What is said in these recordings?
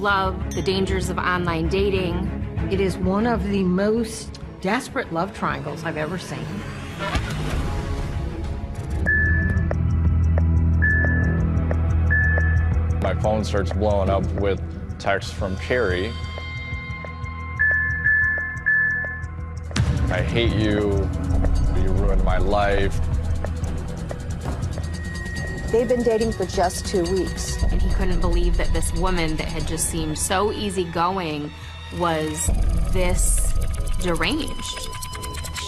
love, the dangers of online dating. It is one of the most desperate love triangles I've ever seen. My phone starts blowing up with texts from Carrie. I hate you. You ruined my life. They've been dating for just 2 weeks. And he couldn't believe that this woman that had just seemed so easygoing was this deranged.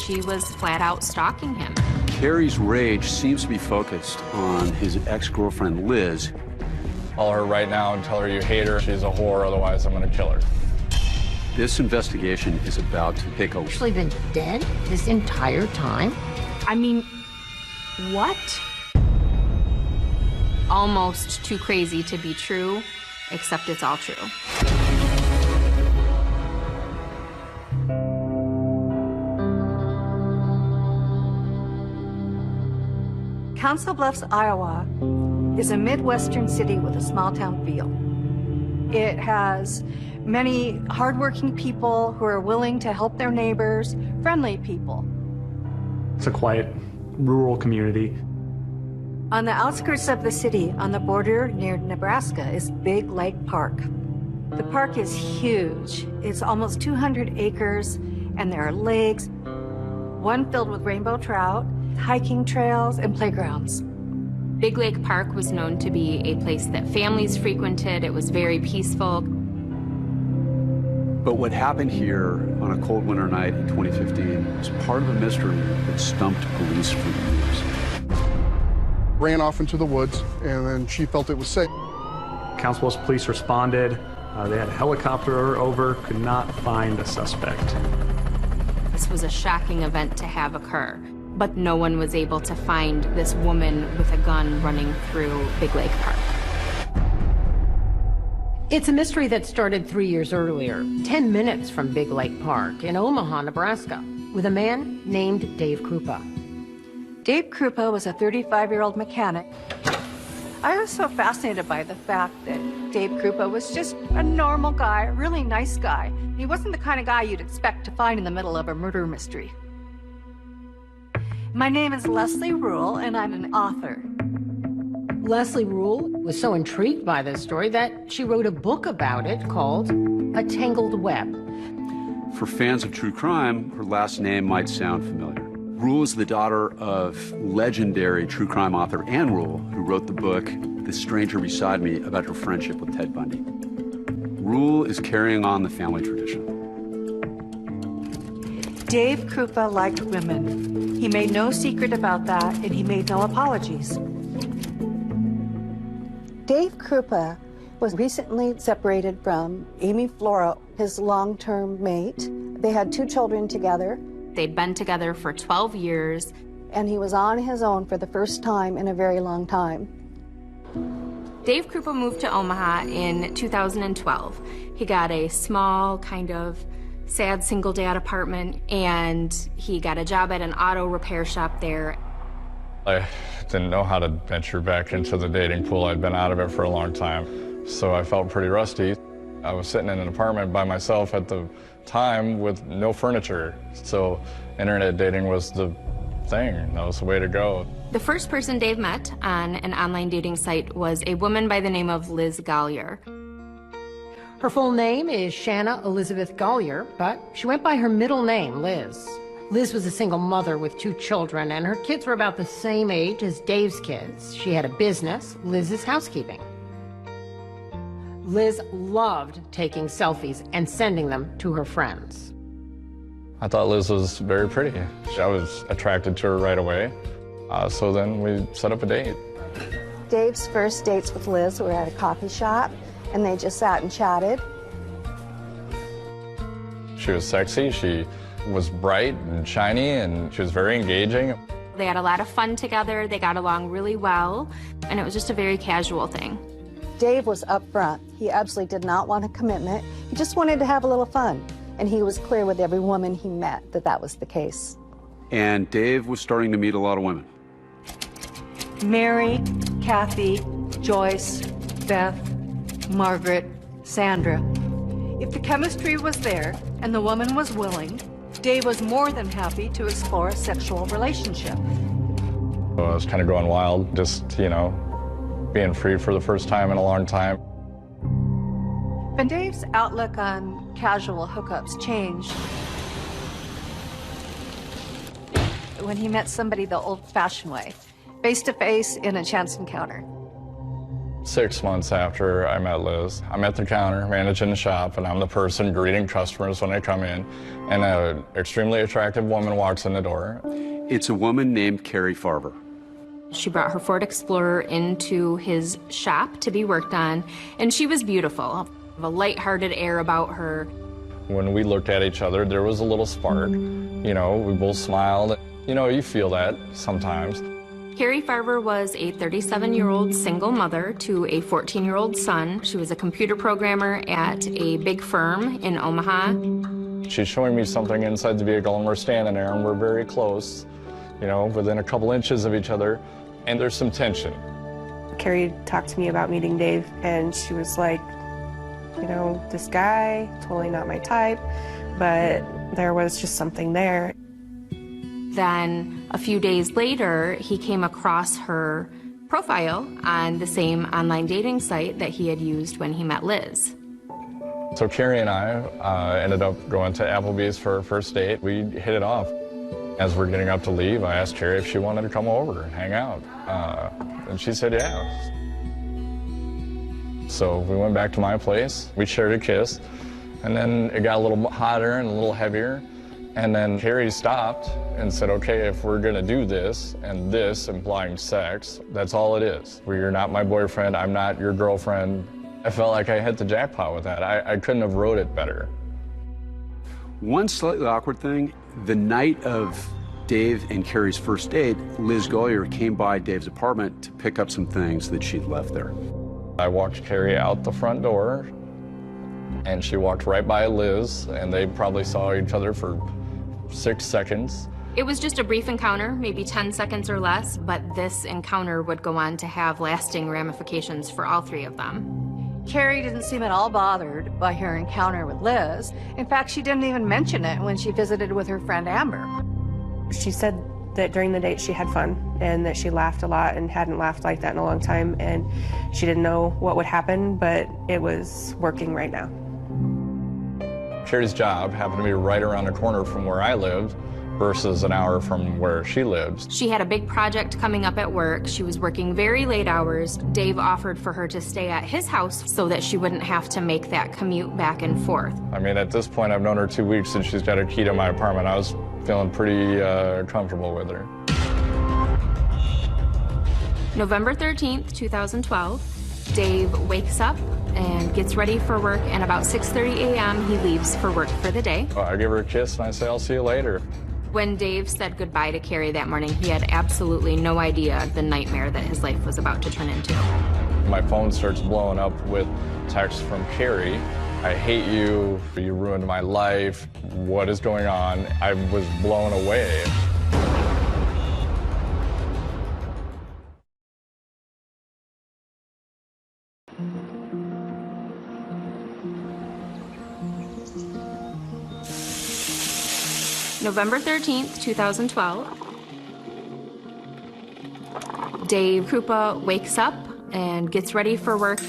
She was flat out stalking him. Carrie's rage seems to be focused on his ex-girlfriend, Liz. Call her right now and tell her you hate her. She's a whore, otherwise I'm gonna kill her. This investigation is about to take a... Actually been dead this entire time? I mean, what? Almost too crazy to be true, except it's all true. Council Bluffs, Iowa is a Midwestern city with a small-town feel. It has many hardworking people who are willing to help their neighbors, friendly people. It's a quiet, rural community. On the outskirts of the city, on the border near Nebraska, is Big Lake Park. The park is huge. It's almost 200 acres, and there are lakes, one filled with rainbow trout, hiking trails, and playgrounds. Big Lake Park was known to be a place that families frequented. It was very peaceful. But what happened here on a cold winter night in 2015 was part of a mystery that stumped police for years. Ran off into the woods, and then she felt it was safe. Council Bluffs police responded. They had a helicopter over, could not find a suspect. This was a shocking event to have occur, but no one was able to find this woman with a gun running through Big Lake Park. It's a mystery that started 3 years earlier, 10 minutes from Big Lake Park in Omaha, Nebraska, with a man named Dave Krupa. Dave Krupa was a 35-year-old mechanic. I was so fascinated by the fact that Dave Krupa was just a normal guy, a really nice guy. He wasn't the kind of guy you'd expect to find in the middle of a murder mystery. My name is Leslie Rule, and I'm an author. Leslie Rule was so intrigued by this story that she wrote a book about it called A Tangled Web. For fans of true crime, her last name might sound familiar. Rule is the daughter of legendary true crime author Ann Rule, who wrote the book The Stranger Beside Me about her friendship with Ted Bundy. Rule is carrying on the family tradition. Dave Krupa liked women. He made no secret about that, and he made no apologies. Dave Krupa was recently separated from Amy Flora, his long-term mate. They had 2 children together. They'd been together for 12 years. And he was on his own for the first time in a very long time. Dave Krupa moved to Omaha in 2012. He got a small, kind of sad single dad apartment, and he got a job at an auto repair shop there. I didn't know how to venture back into the dating pool. I'd been out of it for a long time, so I felt pretty rusty. I was sitting in an apartment by myself at the time with no furniture, so internet dating was the thing. That was the way to go. The first person Dave met on an online dating site was a woman by the name of Liz Gallier. Her full name is Shanna Elizabeth Gallier, but she went by her middle name, Liz. Liz was a single mother with 2 children, and her kids were about the same age as Dave's kids. She had a business, Liz's Housekeeping. Liz loved taking selfies and sending them to her friends. I thought Liz was very pretty. I was attracted to her right away, so then we set up a date. Dave's first dates with Liz were at a coffee shop, and they just sat and chatted. She was sexy, she was bright and shiny, and she was very engaging. They had a lot of fun together, they got along really well, and it was just a very casual thing. Dave was upfront. He absolutely did not want a commitment. He just wanted to have a little fun. And he was clear with every woman he met that that was the case. And Dave was starting to meet a lot of women. Mary, Kathy, Joyce, Beth, Margaret, Sandra. If the chemistry was there and the woman was willing, Dave was more than happy to explore a sexual relationship. I was kind of going wild, just, you know, being free for the first time in a long time. When Dave's outlook on casual hookups changed when he met somebody the old-fashioned way, face-to-face in a chance encounter. 6 months after I met Liz, I'm at the counter managing the shop, and I'm the person greeting customers when they come in, and an extremely attractive woman walks in the door. It's a woman named Carrie Farver. She brought her Ford Explorer into his shop to be worked on, and she was beautiful, a lighthearted air about her. When we looked at each other, there was a little spark. You know, we both smiled. You know, you feel that sometimes. Carrie Farver was a 37-year-old single mother to a 14-year-old son. She was a computer programmer at a big firm in Omaha. She's showing me something inside the vehicle, and we're standing there, and we're very close, you know, within a couple inches of each other, and there's some tension. Carrie talked to me about meeting Dave, and she was like, you know, this guy, totally not my type, but there was just something there. Then a few days later, he came across her profile on the same online dating site that he had used when he met Liz. So Carrie and I ended up going to Applebee's for our first date. We hit it off. As we're getting up to leave, I asked Carrie if she wanted to come over and hang out. And she said yeah. So we went back to my place. We shared a kiss. And then it got a little hotter and a little heavier. And then Carrie stopped and said, okay, if we're gonna do this, and this implying sex, that's all it is. You're not my boyfriend, I'm not your girlfriend. I felt like I hit the jackpot with that. I couldn't have wrote it better. One slightly awkward thing, the night of Dave and Carrie's first date, Liz Gollier came by Dave's apartment to pick up some things that she'd left there. I walked Carrie out the front door, and she walked right by Liz, and they probably saw each other for 6 seconds. It was just a brief encounter, maybe 10 seconds or less, but this encounter would go on to have lasting ramifications for all three of them. Carrie didn't seem at all bothered by her encounter with Liz. In fact, she didn't even mention it when she visited with her friend Amber. She said that during the date she had fun and that she laughed a lot and hadn't laughed like that in a long time, and she didn't know what would happen, but it was working right now. Carrie's job happened to be right around the corner from where I lived versus an hour from where she lived. She had a big project coming up at work. She was working very late hours. Dave offered for her to stay at his house so that she wouldn't have to make that commute back and forth. I mean, at this point, I've known her 2 weeks and she's got a key to my apartment. I was feeling pretty comfortable with her. November 13th, 2012, Dave wakes up and gets ready for work, and about 6:30 a.m. he leaves for work for the day. I give her a kiss and I say, I'll see you later. When Dave said goodbye to Carrie that morning, he had absolutely no idea the nightmare that his life was about to turn into. My phone starts blowing up with texts from Carrie. I hate you, you ruined my life, what is going on? I was blown away. November 13th, 2012. Dave Krupa wakes up and gets ready for work.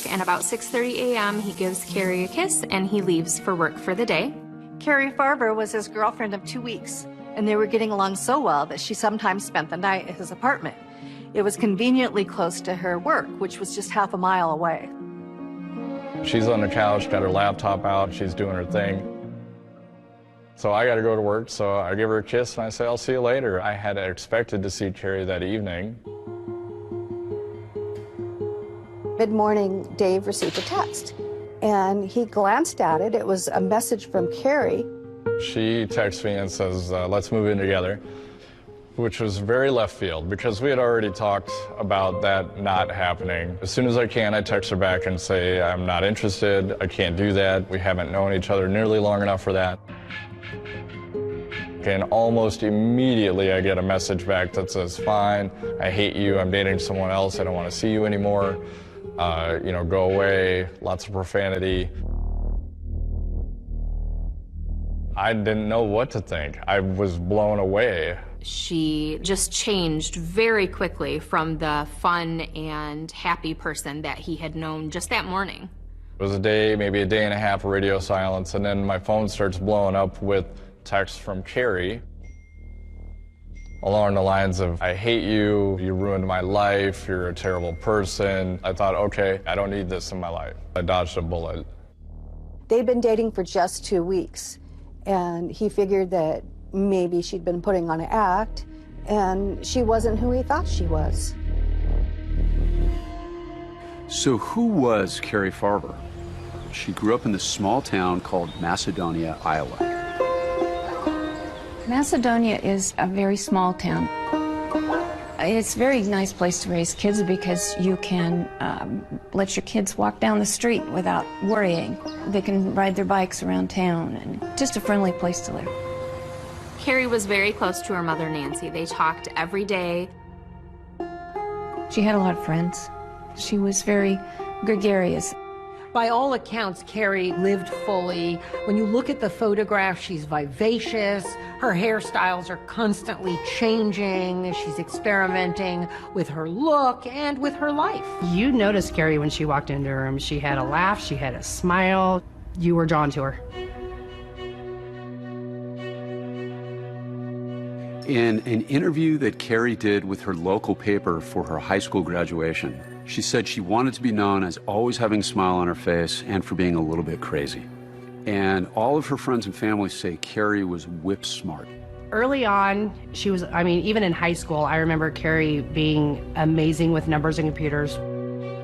And about 6:30 a.m., he gives Carrie a kiss and he leaves for work for the day. Carrie Farver was his girlfriend of 2 weeks, and they were getting along so well that she sometimes spent the night at his apartment. It was conveniently close to her work, which was just half a mile away. She's on the couch, got her laptop out, she's doing her thing. So I got to go to work, so I give her a kiss and I say, I'll see you later. I had expected to see Carrie that evening. Mid-morning, Dave received a text, and he glanced at it. It was a message from Carrie. She texts me and says, let's move in together, which was very left field because we had already talked about that not happening. As soon as I can, I text her back and say, I'm not interested, I can't do that. We haven't known each other nearly long enough for that. And almost immediately I get a message back that says, fine, I hate you, I'm dating someone else, I don't want to see you anymore. you know, go away, lots of profanity. I didn't know what to think. I was blown away. She just changed very quickly from the fun and happy person that he had known just that morning. It was a day, maybe a day and a half of radio silence, and then my phone starts blowing up with texts from Carrie along the lines of, I hate you, you ruined my life, you're a terrible person. I thought, okay, I don't need this in my life. I dodged a bullet. They'd been dating for just 2 weeks, and he figured that maybe she'd been putting on an act, and she wasn't who he thought she was. So who was Carrie Farber? She grew up in this small town called Macedonia, Iowa. Macedonia is a very small town. It's a very nice place to raise kids because you can let your kids walk down the street without worrying. They can ride their bikes around town, and just a friendly place to live. Carrie was very close to her mother, Nancy. They talked every day. She had a lot of friends. She was very gregarious. By all accounts, Carrie lived fully. When you look at the photograph, she's vivacious. Her hairstyles are constantly changing. She's experimenting with her look and with her life. You noticed Carrie when she walked into her room. She had a laugh, she had a smile. You were drawn to her. In an interview that Carrie did with her local paper for her high school graduation, she said she wanted to be known as always having a smile on her face and for being a little bit crazy. And all of her friends and family say Carrie was whip smart. Early on, she was, even in high school, I remember Carrie being amazing with numbers and computers.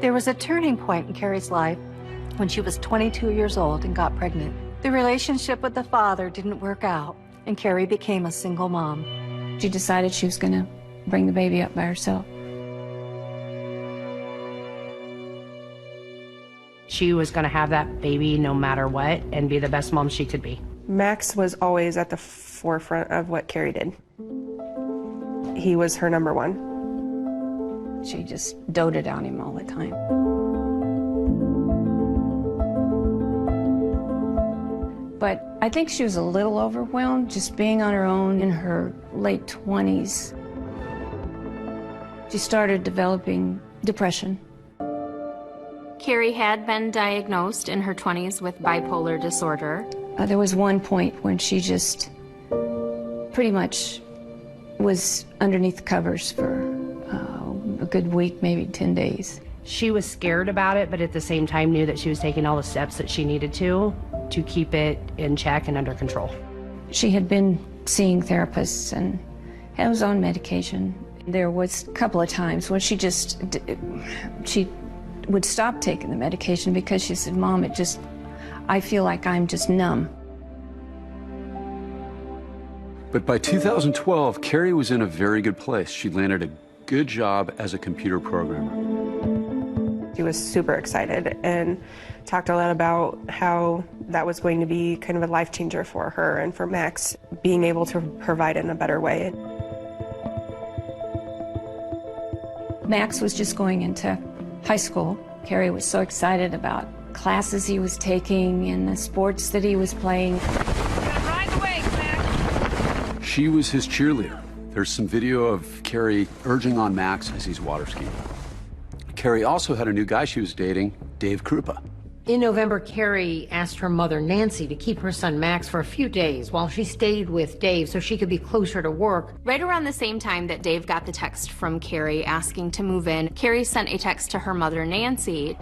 There was a turning point in Carrie's life when she was 22 years old and got pregnant. The relationship with the father didn't work out, and Carrie became a single mom. She decided she was going to bring the baby up by herself. She was going to have that baby no matter what and be the best mom she could be. Max was always at the forefront of what Carrie did. He was her number one. She just doted on him all the time. But I think she was a little overwhelmed just being on her own in her late 20s. She started developing depression. Carrie had been diagnosed in her 20s with bipolar disorder. There was one point when she just pretty much was underneath the covers for a good week, maybe 10 days. She was scared about it, but at the same time knew that she was taking all the steps that she needed to keep it in check and under control. She had been seeing therapists and was on medication. There was a couple of times when she would stop taking the medication because she said, Mom, I feel like I'm just numb. But by 2012, Carrie was in a very good place. She landed a good job as a computer programmer. She was super excited and talked a lot about how that was going to be kind of a life changer for her and for Max, being able to provide in a better way. Max was just going into high school. Carrie was so excited about classes he was taking and the sports that he was playing. Ride the waves, Max. She was his cheerleader. There's some video of Carrie urging on Max as he's water skiing. Carrie also had a new guy she was dating, Dave Krupa. In November, Carrie asked her mother, Nancy, to keep her son Max for a few days while she stayed with Dave so she could be closer to work. Right around the same time that Dave got the text from Carrie asking to move in, Carrie sent a text to her mother, Nancy.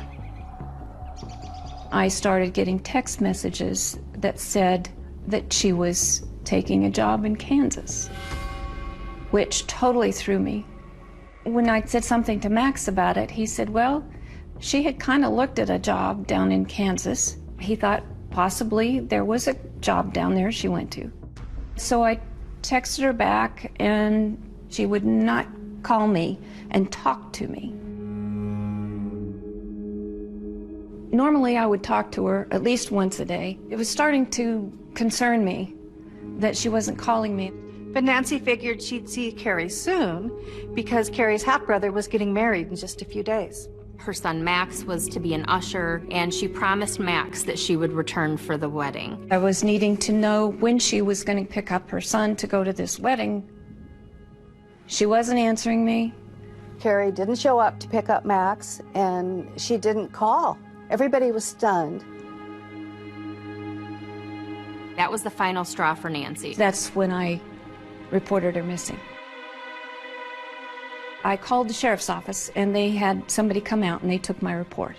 I started getting text messages that said that she was taking a job in Kansas, which totally threw me. When I said something to Max about it, he said, well, she had kind of looked at a job down in Kansas. He thought possibly there was a job down there she went to. So I texted her back, and she would not call me and talk to me. Normally I would talk to her at least once a day. It was starting to concern me that she wasn't calling me. But Nancy figured she'd see Carrie soon because Carrie's half-brother was getting married in just a few days. Her son Max was to be an usher, and she promised Max that she would return for the wedding. I was needing to know when she was going to pick up her son to go to this wedding. She wasn't answering me. Carrie didn't show up to pick up Max, and she didn't call. Everybody was stunned. That was the final straw for Nancy. That's when I reported her missing. I called the sheriff's office, and they had somebody come out, and they took my report.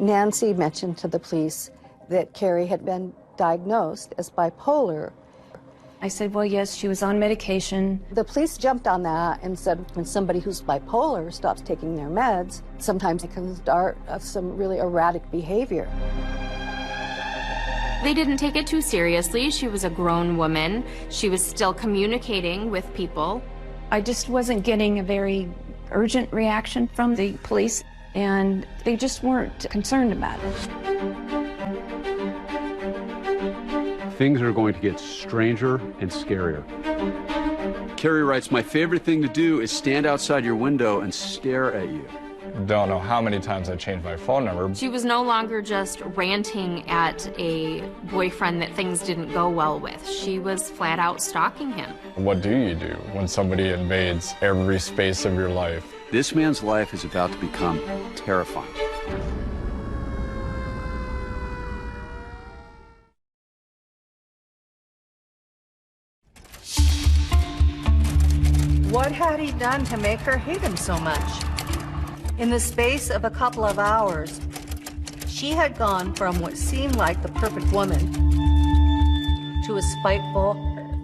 Nancy mentioned to the police that Carrie had been diagnosed as bipolar. I said, well, yes, she was on medication. The police jumped on that and said when somebody who's bipolar stops taking their meds, sometimes it can start some really erratic behavior. They didn't take it too seriously. She was a grown woman. She was still communicating with people. I just wasn't getting a very urgent reaction from the police, and they just weren't concerned about it. Things are going to get stranger and scarier. Carrie writes, my favorite thing to do is stand outside your window and stare at you. Don't know how many times I changed my phone number. She was no longer just ranting at a boyfriend that things didn't go well with. She was flat out stalking him. What do you do when somebody invades every space of your life? This man's life is about to become terrifying. What had he done to make her hate him so much? In the space of a couple of hours, she had gone from what seemed like the perfect woman to a spiteful,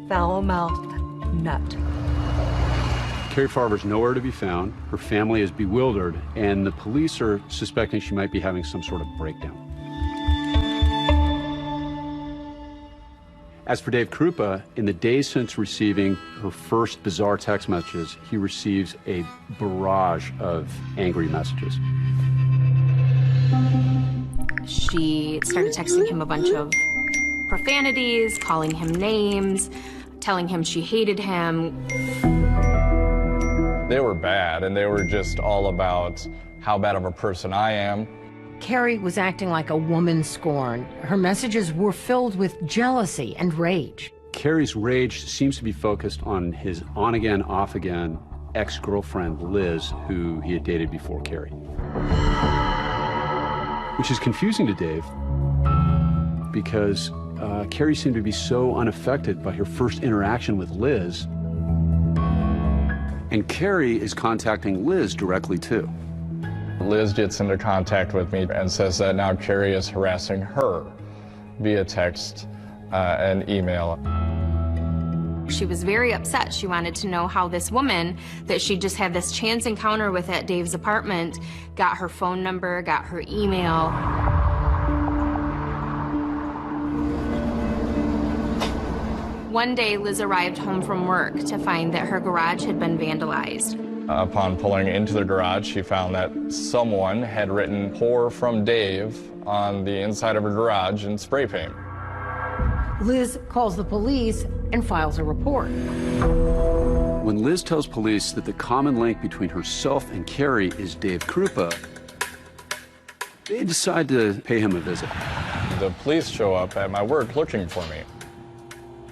foul-mouthed nut. Carrie Farver's nowhere to be found. Her family is bewildered, and the police are suspecting she might be having some sort of breakdown. As for Dave Krupa, in the days since receiving her first bizarre text messages, he receives a barrage of angry messages. She started texting him a bunch of profanities, calling him names, telling him she hated him. They were bad, and they were just all about how bad of a person I am. Carrie was acting like a woman scorned. Her messages were filled with jealousy and rage. Carrie's rage seems to be focused on his on-again, off-again ex-girlfriend, Liz, who he had dated before Carrie. Which is confusing to Dave because Carrie seemed to be so unaffected by her first interaction with Liz. And Carrie is contacting Liz directly, too. Liz gets into contact with me and says that now Carrie is harassing her via text and email. She was very upset. She wanted to know how this woman that she just had this chance encounter with at Dave's apartment got her phone number, got her email. One day, Liz arrived home from work to find that her garage had been vandalized. Upon pulling into the garage, she found that someone had written "Pour from Dave" on the inside of her garage in spray paint. Liz calls the police and files a report. When Liz tells police that the common link between herself and Carrie is Dave Krupa, they decide to pay him a visit. The police show up at my work looking for me.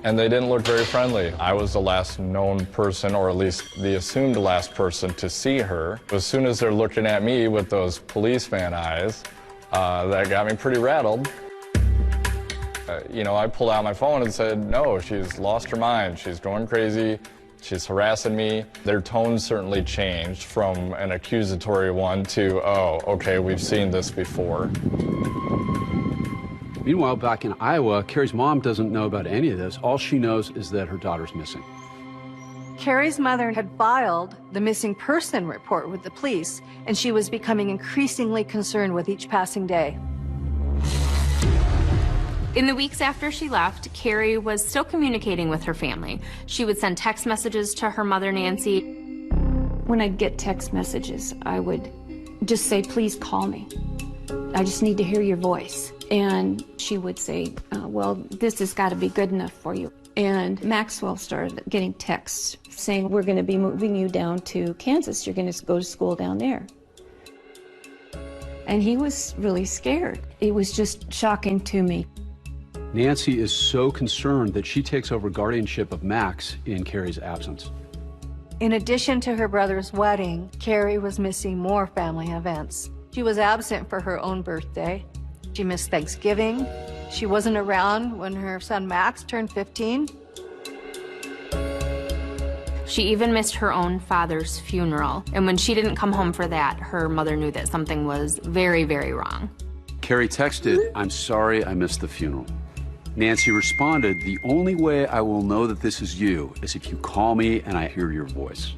And they didn't look very friendly. I was the last known person, or at least the assumed last person, to see her. As soon as they're looking at me with those policeman eyes, that got me pretty rattled. You know, I pulled out my phone and said, no, she's lost her mind. She's going crazy. She's harassing me. Their tone certainly changed from an accusatory one to, oh, okay, we've seen this before. Meanwhile, back in Iowa, Carrie's mom doesn't know about any of this. All she knows is that her daughter's missing. Carrie's mother had filed the missing person report with the police, and she was becoming increasingly concerned with each passing day. In the weeks after she left, Carrie was still communicating with her family. She would send text messages to her mother, Nancy. When I'd get text messages, I would just say, please call me. I just need to hear your voice. And she would say, well, this has got to be good enough for you. And Maxwell started getting texts saying, we're going to be moving you down to Kansas. You're going to go to school down there. And he was really scared. It was just shocking to me. Nancy is so concerned that she takes over guardianship of Max in Carrie's absence. In addition to her brother's wedding, Carrie was missing more family events. She was absent for her own birthday. She missed Thanksgiving. She wasn't around when her son Max turned 15. She even missed her own father's funeral. And when she didn't come home for that, her mother knew that something was very, very wrong. Carrie texted, "I'm sorry I missed the funeral." Nancy responded, "The only way I will know that this is you is if you call me and I hear your voice."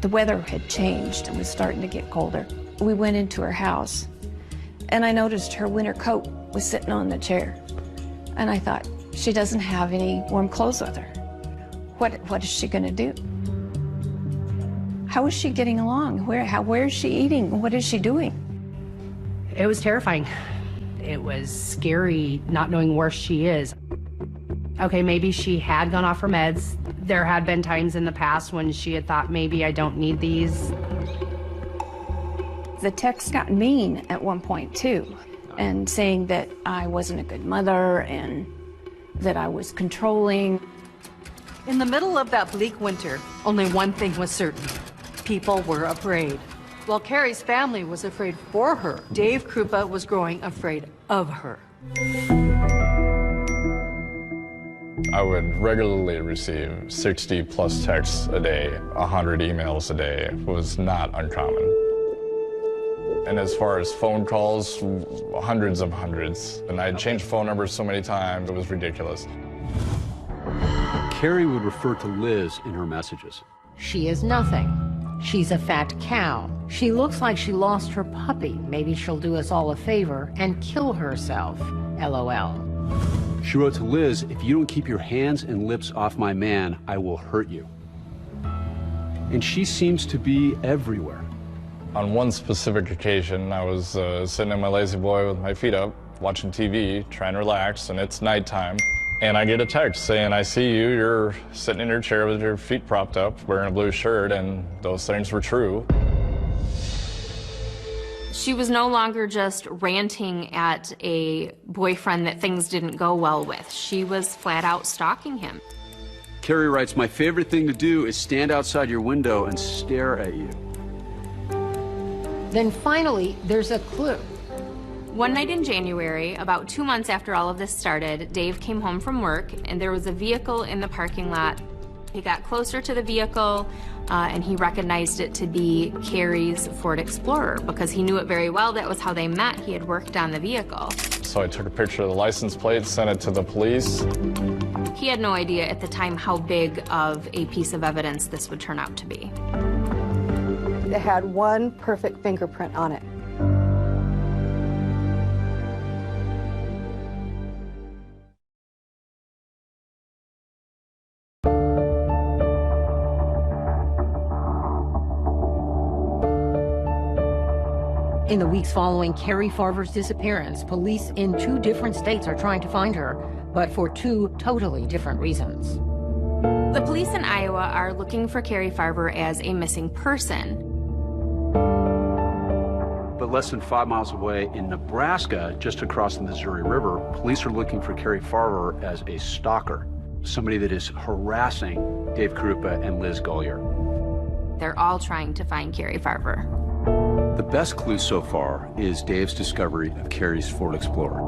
The weather had changed and was starting to get colder. We went into her house, and I noticed her winter coat was sitting on the chair. And I thought, she doesn't have any warm clothes with her. What is she gonna do? How is she getting along? Where is she eating? What is she doing? It was terrifying. It was scary not knowing where she is. Okay, maybe she had gone off her meds. There had been times in the past when she had thought, maybe I don't need these. The text got mean at one point too, and saying that I wasn't a good mother and that I was controlling. In the middle of that bleak winter, only one thing was certain. People were afraid. While Carrie's family was afraid for her, Dave Krupa was growing afraid of her. I would regularly receive 60 plus texts a day, 100 emails a day. It was not uncommon. And as far as phone calls, hundreds of hundreds. And I'd changed phone numbers so many times, it was ridiculous. Carrie would refer to Liz in her messages. She is nothing. She's a fat cow. She looks like she lost her puppy. Maybe she'll do us all a favor and kill herself. LOL. She wrote to Liz, "If you don't keep your hands and lips off my man, I will hurt you." And she seems to be everywhere. On one specific occasion, I was sitting in my lazy boy with my feet up, watching TV, trying to relax, and it's nighttime. And I get a text saying, "I see you, you're sitting in your chair with your feet propped up, wearing a blue shirt," and those things were true. She was no longer just ranting at a boyfriend that things didn't go well with. She was flat out stalking him. Carrie writes, "My favorite thing to do is stand outside your window and stare at you." Then finally, there's a clue. One night in January, about 2 months after all of this started, Dave came home from work and there was a vehicle in the parking lot. He got closer to the vehicle and he recognized it to be Carrie's Ford Explorer because he knew it very well. That was how they met. He had worked on the vehicle. So I took a picture of the license plate, sent it to the police. He had no idea at the time how big of a piece of evidence this would turn out to be. It had one perfect fingerprint on it. In the weeks following Carrie Farver's disappearance, police in 2 different states are trying to find her, but for 2 totally different reasons. The police in Iowa are looking for Carrie Farver as a missing person. But less than 5 miles away in Nebraska, just across the Missouri River, police are looking for Carrie Farver as a stalker, somebody that is harassing Dave Krupa and Liz Gollier. They're all trying to find Carrie Farver. The best clue so far is Dave's discovery of Carrie's Ford Explorer.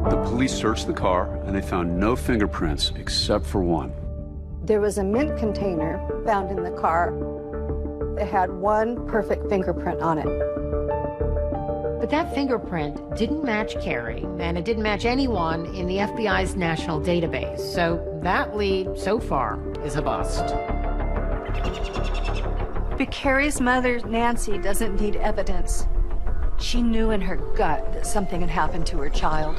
The police searched the car and they found no fingerprints except for one. There was a mint container found in the car that had one perfect fingerprint on it. But that fingerprint didn't match Carrie, and it didn't match anyone in the FBI's national database. So that lead, so far, is a bust. But Carrie's mother, Nancy, doesn't need evidence. She knew in her gut that something had happened to her child.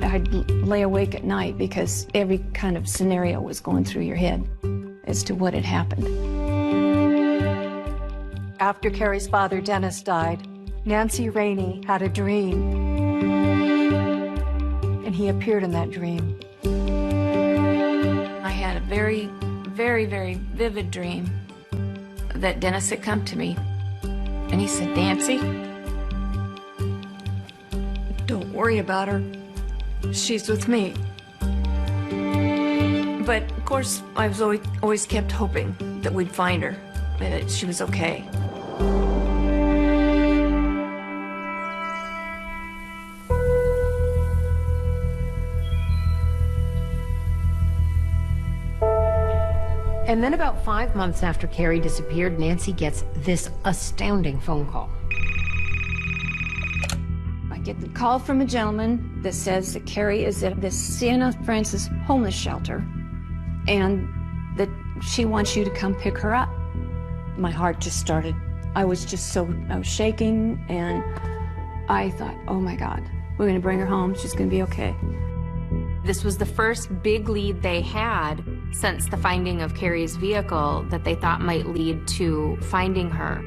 I'd lay awake at night because every kind of scenario was going through your head as to what had happened. After Carrie's father, Dennis, died, Nancy Rainey had a dream. And he appeared in that dream. I had a very, very, very vivid dream that Dennis had come to me, and he said, "Nancy, don't worry about her. She's with me." But of course, I was always kept hoping that we'd find her, that she was okay. And then about 5 months after Carrie disappeared, Nancy gets this astounding phone call. I get the call from a gentleman that says that Carrie is at the Siena Francis homeless shelter and that she wants you to come pick her up. My heart just started. I was shaking, and I thought, oh my God, we're gonna bring her home. She's gonna be okay. This was the first big lead they had since the finding of Carrie's vehicle that they thought might lead to finding her.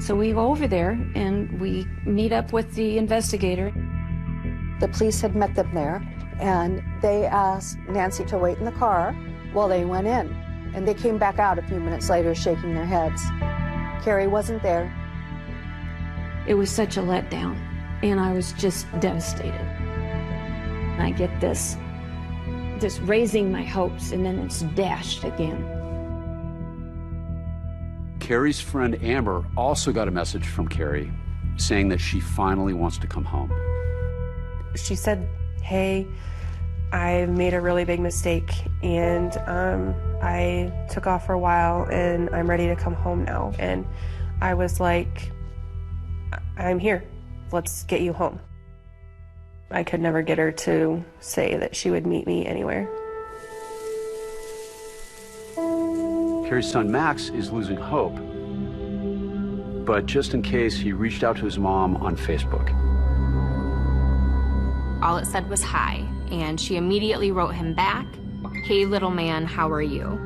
So we go over there and we meet up with the investigator. The police had met them there, and they asked Nancy to wait in the car while they went in. And they came back out a few minutes later shaking their heads. Carrie wasn't there. It was such a letdown, and I was just devastated. I get this raising my hopes, and then it's dashed again. Carrie's friend Amber also got a message from Carrie saying that she finally wants to come home. She said, "Hey, I made a really big mistake, and I took off for a while, and I'm ready to come home now." And I was like, "I'm here. Let's get you home." I could never get her to say that she would meet me anywhere. Carrie's son Max is losing hope, but just in case, he reached out to his mom on Facebook. All it said was hi, and she immediately wrote him back, "Hey little man, how are you?"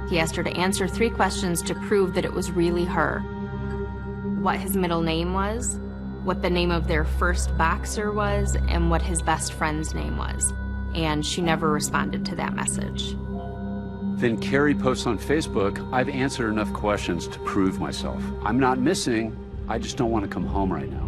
He asked her to answer 3 questions to prove that it was really her. What his middle name was, what the name of their first boxer was, and what his best friend's name was. And she never responded to that message. Then Carrie posts on Facebook, "I've answered enough questions to prove myself. I'm not missing, I just don't want to come home right now."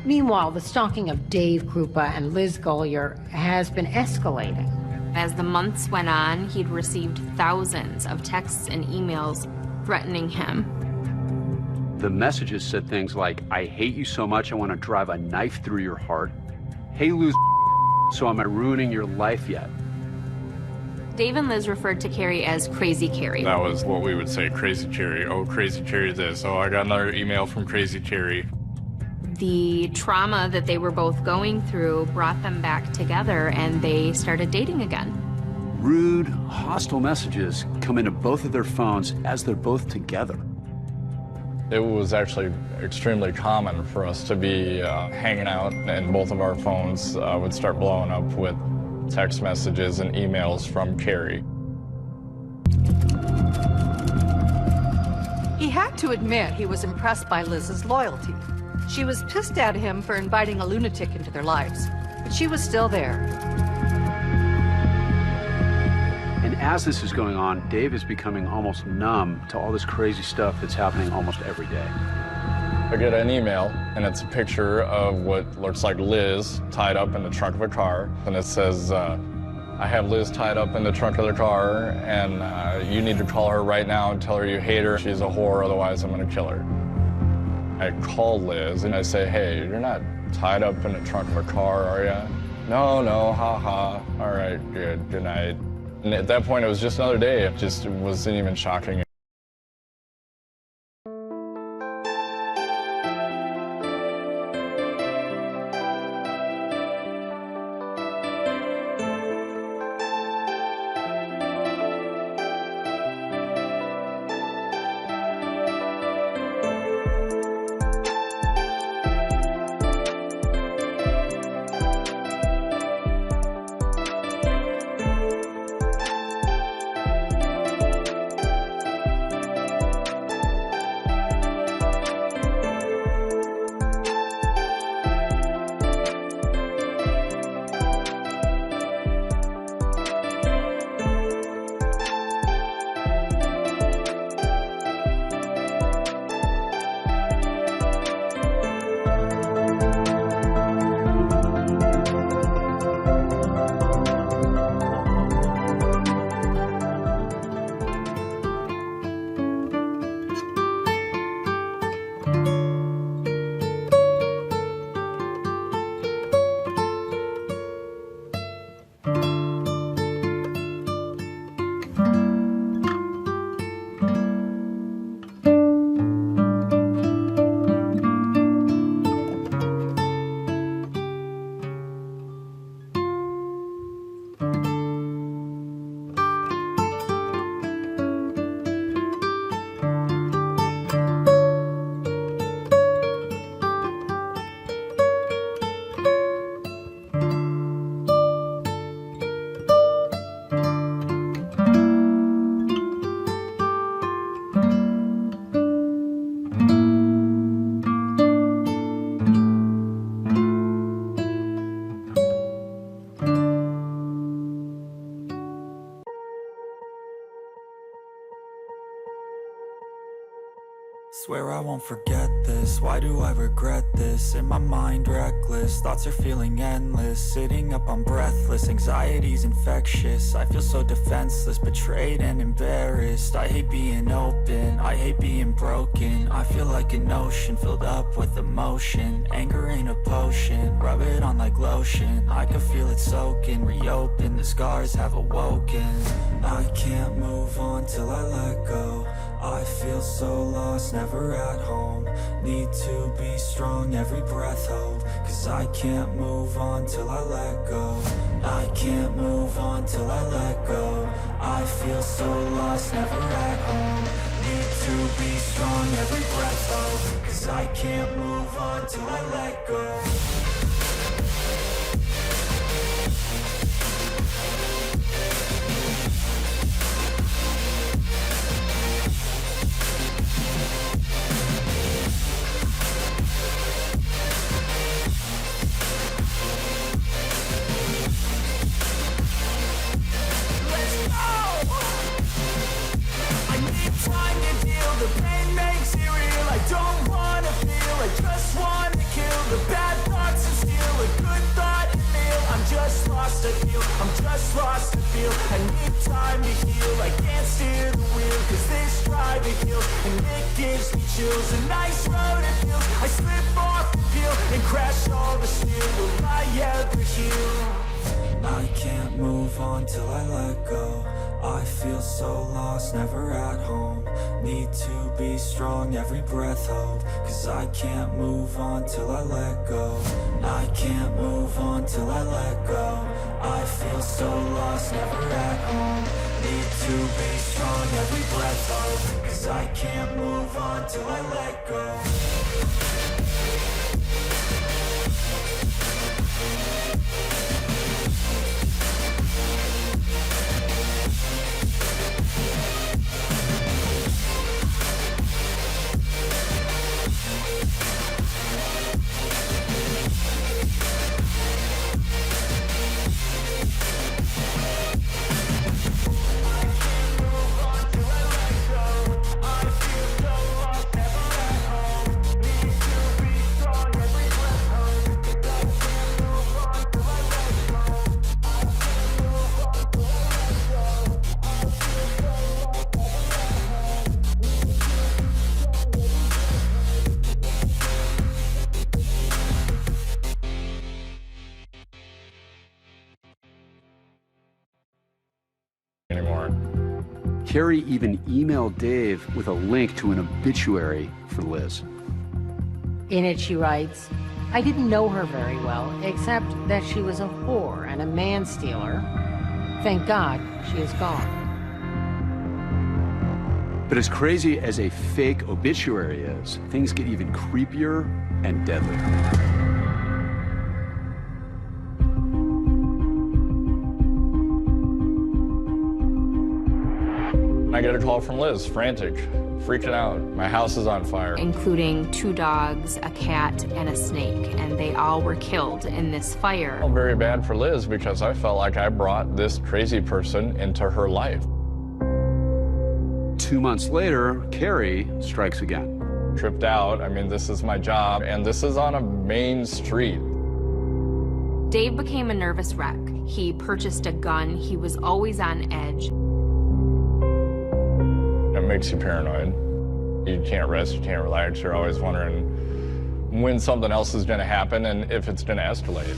Meanwhile, the stalking of Dave Krupa and Liz Gollier has been escalating. As the months went on, he'd received thousands of texts and emails threatening him. The messages said things like, "I hate you so much I want to drive a knife through your heart. Hey, lose so am I ruining your life yet?" Dave and Liz referred to Carrie as Crazy Carrie. That was what we would say, Crazy Cherry. Oh, Crazy Cherry this. Oh, I got another email from Crazy Cherry. The trauma that they were both going through brought them back together, and they started dating again. Rude, hostile messages come into both of their phones as they're both together. It was actually extremely common for us to be hanging out, and both of our phones would start blowing up with text messages and emails from Carrie. He had to admit he was impressed by Liz's loyalty. She was pissed at him for inviting a lunatic into their lives, but she was still there. And as this is going on, Dave is becoming almost numb to all this crazy stuff that's happening almost every day. I get an email, and it's a picture of what looks like Liz tied up in the trunk of a car, and it says, "I have Liz tied up in the trunk of the car, and you need to call her right now and tell her you hate her. She's a whore, otherwise I'm gonna kill her." I call Liz and I say, "Hey, you're not tied up in the trunk of a car, are you?" No, haha. All right, good night. And at that point, it was just another day. It just wasn't even shocking. Swear I won't forget this, why do I regret this? In my mind reckless, thoughts are feeling endless. Sitting up, I'm breathless, anxiety's infectious. I feel so defenseless, betrayed and embarrassed. I hate being open, I hate being broken. I feel like an ocean filled up with emotion. Anger ain't a potion, rub it on like lotion. I can feel it soaking, reopen, the scars have awoken. I can't move on till I let go. I feel so lost, never at home. Need to be strong, every breath hold. Cause I can't move on till I let go. I can't move on till I let go. I feel so lost, never at home. Need to be strong, every breath hold. Cause I can't move on till I let go. I need time to heal, I can't steer the wheel. Cause this drive to heal, and it gives me chills. A nice road it feels, I slip off the peel and crash all the steel. Will I ever heal? I can't move on till I let go. I feel so lost, never at home. Need to be strong, every breath hold. Cause I can't move on till I let go. I can't move on till I let go. I feel so lost, never at home. Need to be strong, every breath hold. Cause I can't move on till I let go. Carrie even emailed Dave with a link to an obituary for Liz. In it, she writes, I didn't know her very well, except that she was a whore and a man-stealer. Thank God she is gone. But as crazy as a fake obituary is, things get even creepier and deadlier. I get a call from Liz, frantic, freaking out. My house is on fire. Including 2 dogs, a cat, and a snake, and they all were killed in this fire. I felt very bad for Liz because I felt like I brought this crazy person into her life. 2 months later, Carrie strikes again. Tripped out. I mean, this is my job, and this is on a main street. Dave became a nervous wreck. He purchased a gun. He was always on edge. It makes you paranoid. You can't rest, you can't relax. You're always wondering when something else is going to happen and if it's going to escalate.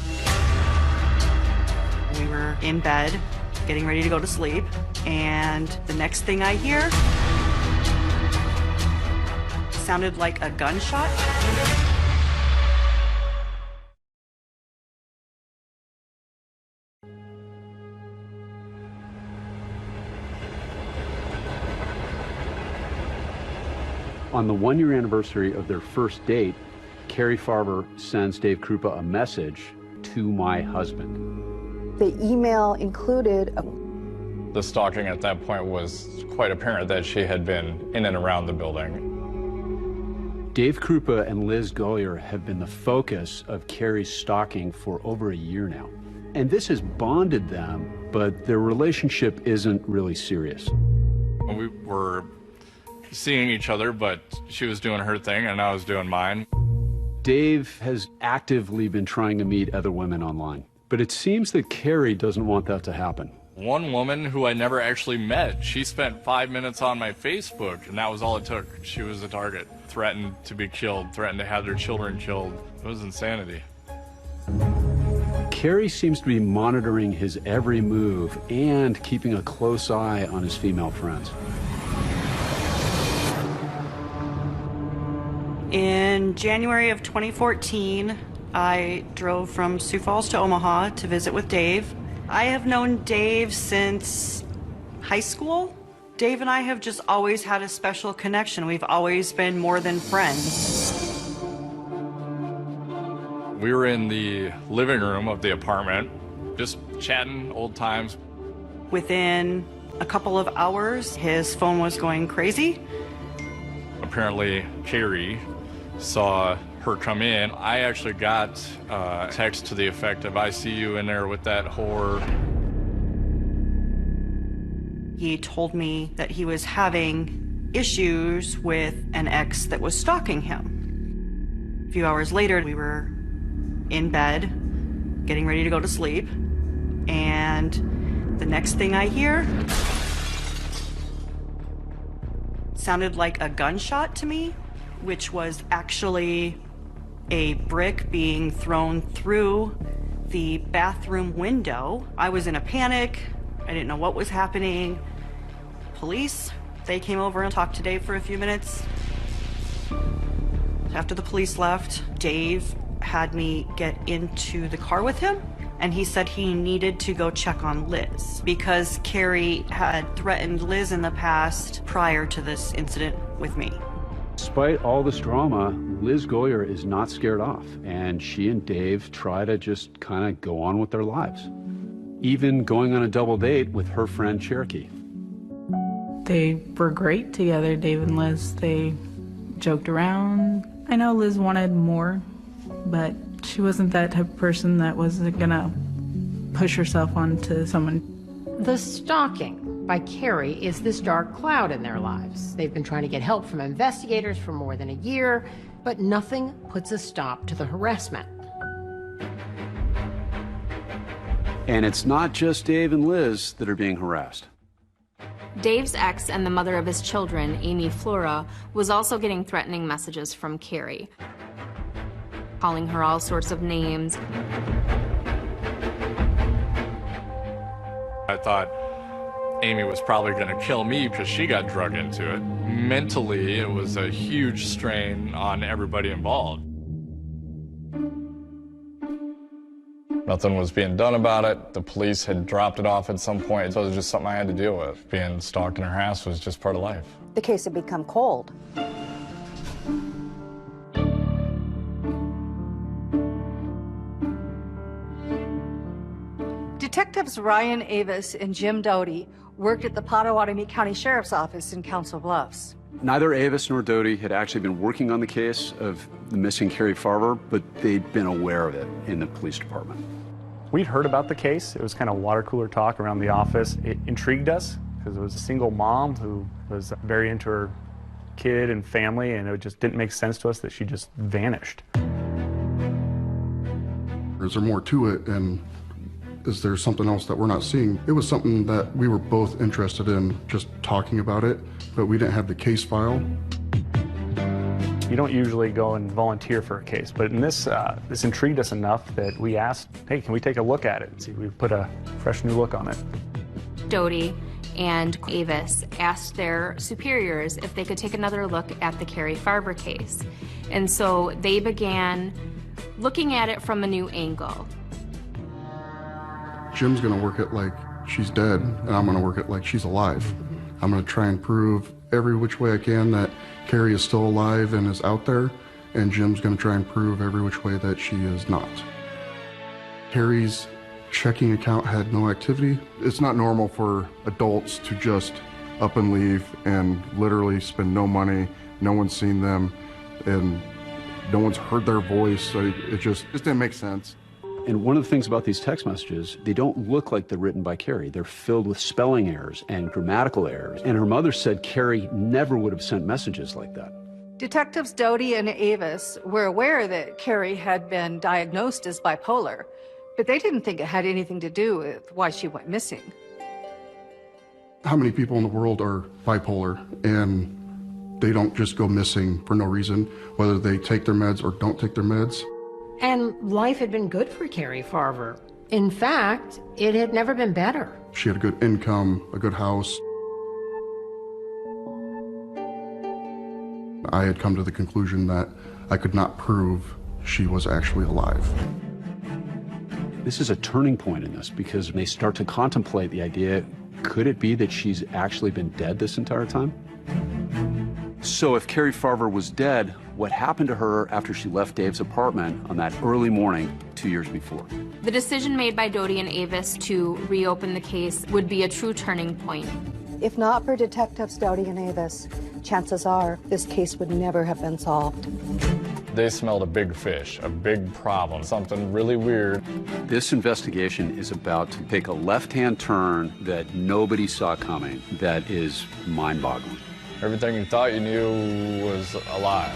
We were in bed, getting ready to go to sleep, and the next thing I hear sounded like a gunshot. On the 1-year anniversary of their first date, Carrie Farber sends Dave Krupa a message, to my husband. The email included The stalking at that point was quite apparent that she had been in and around the building. Dave Krupa and Liz Gollier have been the focus of Carrie's stalking for over a year now. And this has bonded them, but their relationship isn't really serious. We were seeing each other, but she was doing her thing and I was doing mine. Dave has actively been trying to meet other women online, but it seems that Carrie doesn't want that to happen. One woman who I never actually met, she spent 5 minutes on my Facebook, and that was all it took. She was a target, threatened to be killed, threatened to have their children killed. It was insanity. Carrie seems to be monitoring his every move and keeping a close eye on his female friends. In January of 2014, I drove from Sioux Falls to Omaha to visit with Dave. I have known Dave since high school. Dave and I have just always had a special connection. We've always been more than friends. We were in the living room of the apartment, just chatting old times. Within a couple of hours, his phone was going crazy. Apparently, Carrie saw her come in. I actually got a text to the effect of, "I see you in there with that whore." He told me that he was having issues with an ex that was stalking him. A few hours later, we were in bed, getting ready to go to sleep, and the next thing I hear sounded like a gunshot to me, which was actually a brick being thrown through the bathroom window. I was in a panic. I didn't know what was happening. Police, they came over and talked to Dave for a few minutes. After the police left, Dave had me get into the car with him, and he said he needed to go check on Liz because Carrie had threatened Liz in the past prior to this incident with me. Despite all this drama, Liz Goyer is not scared off, and she and Dave try to just kind of go on with their lives. Even going on a double date with her friend Cherokee. They were great together, Dave and Liz. They joked around. I know Liz wanted more, but she wasn't that type of person that was gonna push herself onto someone. The stalking by Carrie is this dark cloud in their lives. They've been trying to get help from investigators for more than a year, but nothing puts a stop to the harassment. And it's not just Dave and Liz that are being harassed. Dave's ex and the mother of his children, Amy Flora, was also getting threatening messages from Carrie, calling her all sorts of names. I thought Amy was probably going to kill me because she got drug into it. Mentally, it was a huge strain on everybody involved. Nothing was being done about it. The police had dropped it off at some point, so it was just something I had to deal with. Being stalked and harassed was just part of life. The case had become cold. Detectives Ryan Avis and Jim Doty worked at the Pottawatomie County Sheriff's Office in Council Bluffs. Neither Avis nor Doty had actually been working on the case of the missing Carrie Farver, but they'd been aware of it in the police department. We'd heard about the case. It was kind of water cooler talk around the office. It intrigued us because it was a single mom who was very into her kid and family, and it just didn't make sense to us that she just vanished. Is there more to it, and is there something else that we're not seeing? It was something that we were both interested in, just talking about it, but we didn't have the case file. You don't usually go and volunteer for a case, but in this intrigued us enough that we asked, hey, can we take a look at it and see if we put a fresh new look on it? Doty and Avis asked their superiors if they could take another look at the Carrie Farver case. And so they began looking at it from a new angle. Jim's gonna work it like she's dead, and I'm gonna work it like she's alive. I'm gonna try and prove every which way I can that Carrie is still alive and is out there, and Jim's gonna try and prove every which way that she is not. Carrie's checking account had no activity. It's not normal for adults to just up and leave and literally spend no money, no one's seen them, and no one's heard their voice. So it just didn't make sense. And one of the things about these text messages, they don't look like they're written by Carrie. They're filled with spelling errors and grammatical errors. And her mother said Carrie never would have sent messages like that. Detectives Doty and Avis were aware that Carrie had been diagnosed as bipolar, but they didn't think it had anything to do with why she went missing. How many people in the world are bipolar and they don't just go missing for no reason, whether they take their meds or don't take their meds? And life had been good for Carrie Farver. In fact, it had never been better. She had a good income, a good house. I had come to the conclusion that I could not prove she was actually alive. This is a turning point in this because they start to contemplate the idea, could it be that she's actually been dead this entire time? So if Carrie Farver was dead, what happened to her after she left Dave's apartment on that early morning 2 years before? The decision made by Doty and Avis to reopen the case would be a true turning point. If not for Detectives Doty and Avis, chances are this case would never have been solved. They smelled a big fish, a big problem, something really weird. This investigation is about to take a left-hand turn that nobody saw coming, that is mind-boggling. Everything you thought you knew was a lie.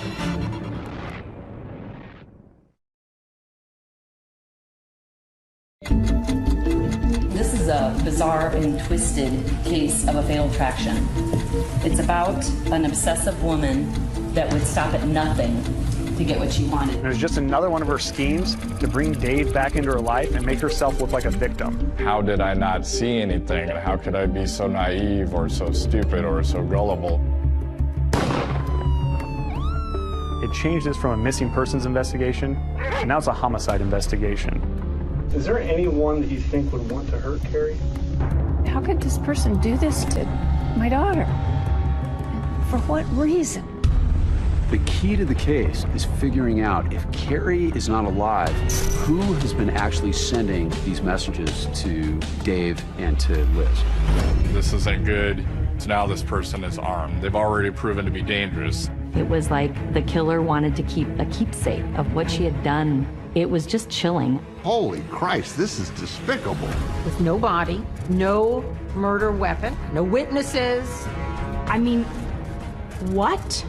This is a bizarre and twisted case of a fatal attraction. It's about an obsessive woman that would stop at nothing to get what she wanted. It was just another one of her schemes to bring Dave back into her life and make herself look like a victim. How did I not see anything? And how could I be so naive or so stupid or so gullible? It changed this from a missing persons investigation, and now it's a homicide investigation. Is there anyone that you think would want to hurt Carrie? How could this person do this to my daughter? For what reason? The key to the case is figuring out if Carrie is not alive, who has been actually sending these messages to Dave and to Liz. This isn't good. So now this person is armed. They've already proven to be dangerous. It was like the killer wanted to keep a keepsake of what she had done. It was just chilling. Holy Christ, this is despicable. With no body, no murder weapon, no witnesses. I mean, what?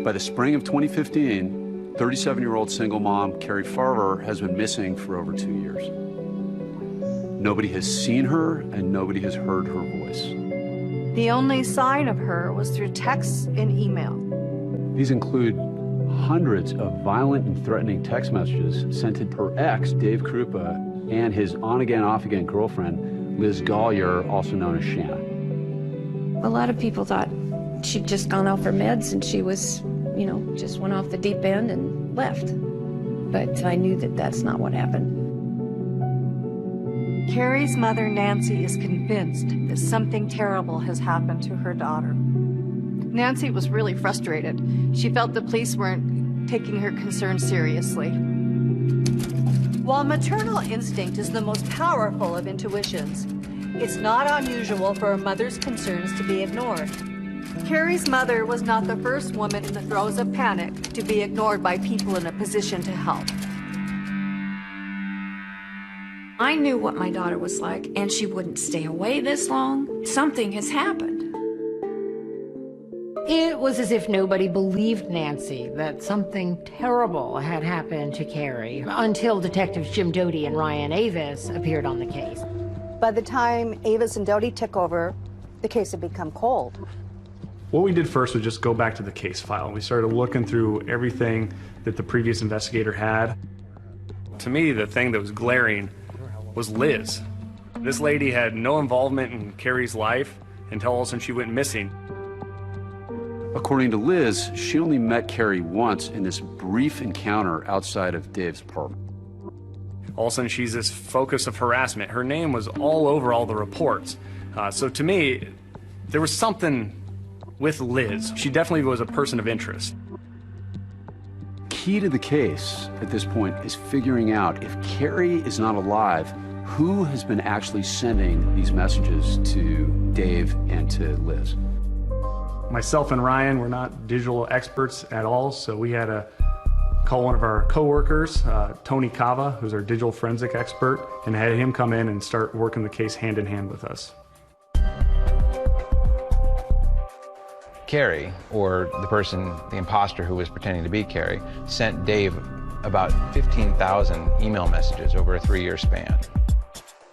By the spring of 2015, 37-year-old single mom Carrie Farver has been missing for over 2 years. Nobody has seen her and nobody has heard her voice. The only sign of her was through texts and email. These include hundreds of violent and threatening text messages sent to her ex, Dave Krupa, and his on-again, off-again girlfriend, Liz Gollier, also known as Shanna. A lot of people thought she'd just gone off her meds and she was, just went off the deep end and left. But I knew that that's not what happened. Carrie's mother, Nancy, is convinced that something terrible has happened to her daughter. Nancy was really frustrated. She felt the police weren't taking her concerns seriously. While maternal instinct is the most powerful of intuitions, it's not unusual for a mother's concerns to be ignored. Carrie's mother was not the first woman in the throes of panic to be ignored by people in a position to help. I knew what my daughter was like, and she wouldn't stay away this long. Something has happened. It was as if nobody believed Nancy that something terrible had happened to Carrie until Detectives Jim Doty and Ryan Avis appeared on the case. By the time Avis and Doty took over, the case had become cold. What we did first was just go back to the case file. We started looking through everything that the previous investigator had. To me, the thing that was glaring was Liz. This lady had no involvement in Carrie's life until all of a sudden she went missing. According to Liz, she only met Carrie once in this brief encounter outside of Dave's apartment. All of a sudden she's this focus of harassment. Her name was all over all the reports. So to me, there was something with Liz. She definitely was a person of interest. Key to the case at this point is figuring out if Carrie is not alive, Who has been actually sending these messages to Dave and to Liz? Myself and Ryan were not digital experts at all, so we had to call one of our coworkers, Tony Cava, who's our digital forensic expert, and had him come in and start working the case hand in hand with us. Carrie, or the person, the imposter who was pretending to be Carrie, sent Dave about 15,000 email messages over a 3-year span.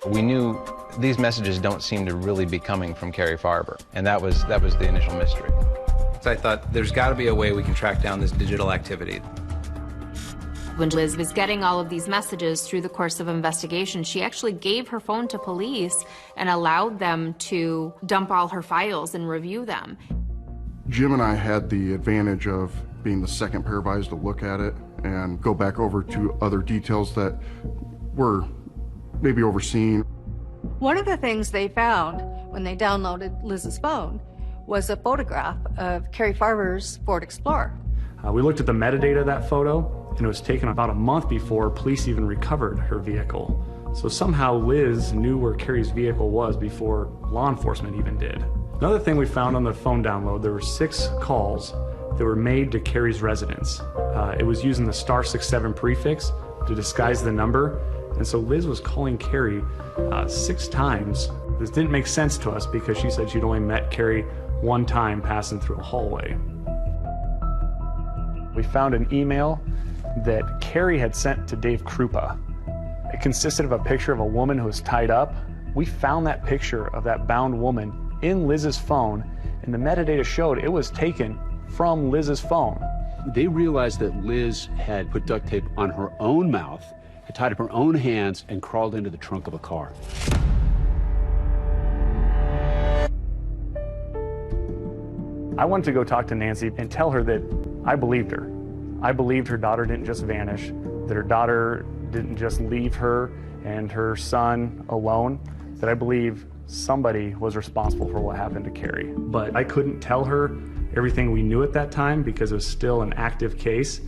We knew these messages don't seem to really be coming from Carrie Farber, and that was the initial mystery. So I thought there's got to be a way we can track down this digital activity. When Liz was getting all of these messages through the course of investigation, she actually gave her phone to police and allowed them to dump all her files and review them. Jim and I had the advantage of being the second pair of eyes to look at it and go back over to other details that were maybe overseen. One of the things they found when they downloaded Liz's phone was a photograph of Carrie Farber's Ford Explorer. We looked at the metadata of that photo, and it was taken about a month before police even recovered her vehicle. So somehow Liz knew where Carrie's vehicle was before law enforcement even did. Another thing we found on the phone download, there were 6 calls that were made to Carrie's residence. It was using the *67 prefix to disguise the number, and so Liz was calling Carrie 6 times. This didn't make sense to us because she said she'd only met Carrie 1 time passing through a hallway. We found an email that Carrie had sent to Dave Krupa. It consisted of a picture of a woman who was tied up. We found that picture of that bound woman in Liz's phone, and the metadata showed it was taken from Liz's phone. They realized that Liz had put duct tape on her own mouth, had tied up her own hands, and crawled into the trunk of a car. I wanted to go talk to Nancy and tell her that I believed her. I believed her daughter didn't just vanish, that her daughter didn't just leave her and her son alone, that I believe somebody was responsible for what happened to Carrie. But I couldn't tell her everything we knew at that time because it was still an active case.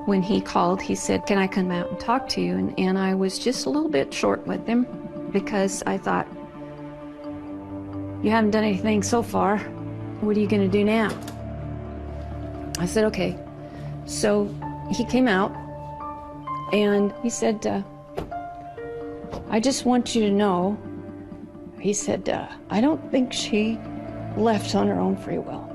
When he called, he said, "Can I come out and talk to you?" And I was just a little bit short with him because I thought, you haven't done anything so far. What are you going to do now? I said, okay. So he came out and he said, I just want you to know, he said, I don't think she left on her own free will.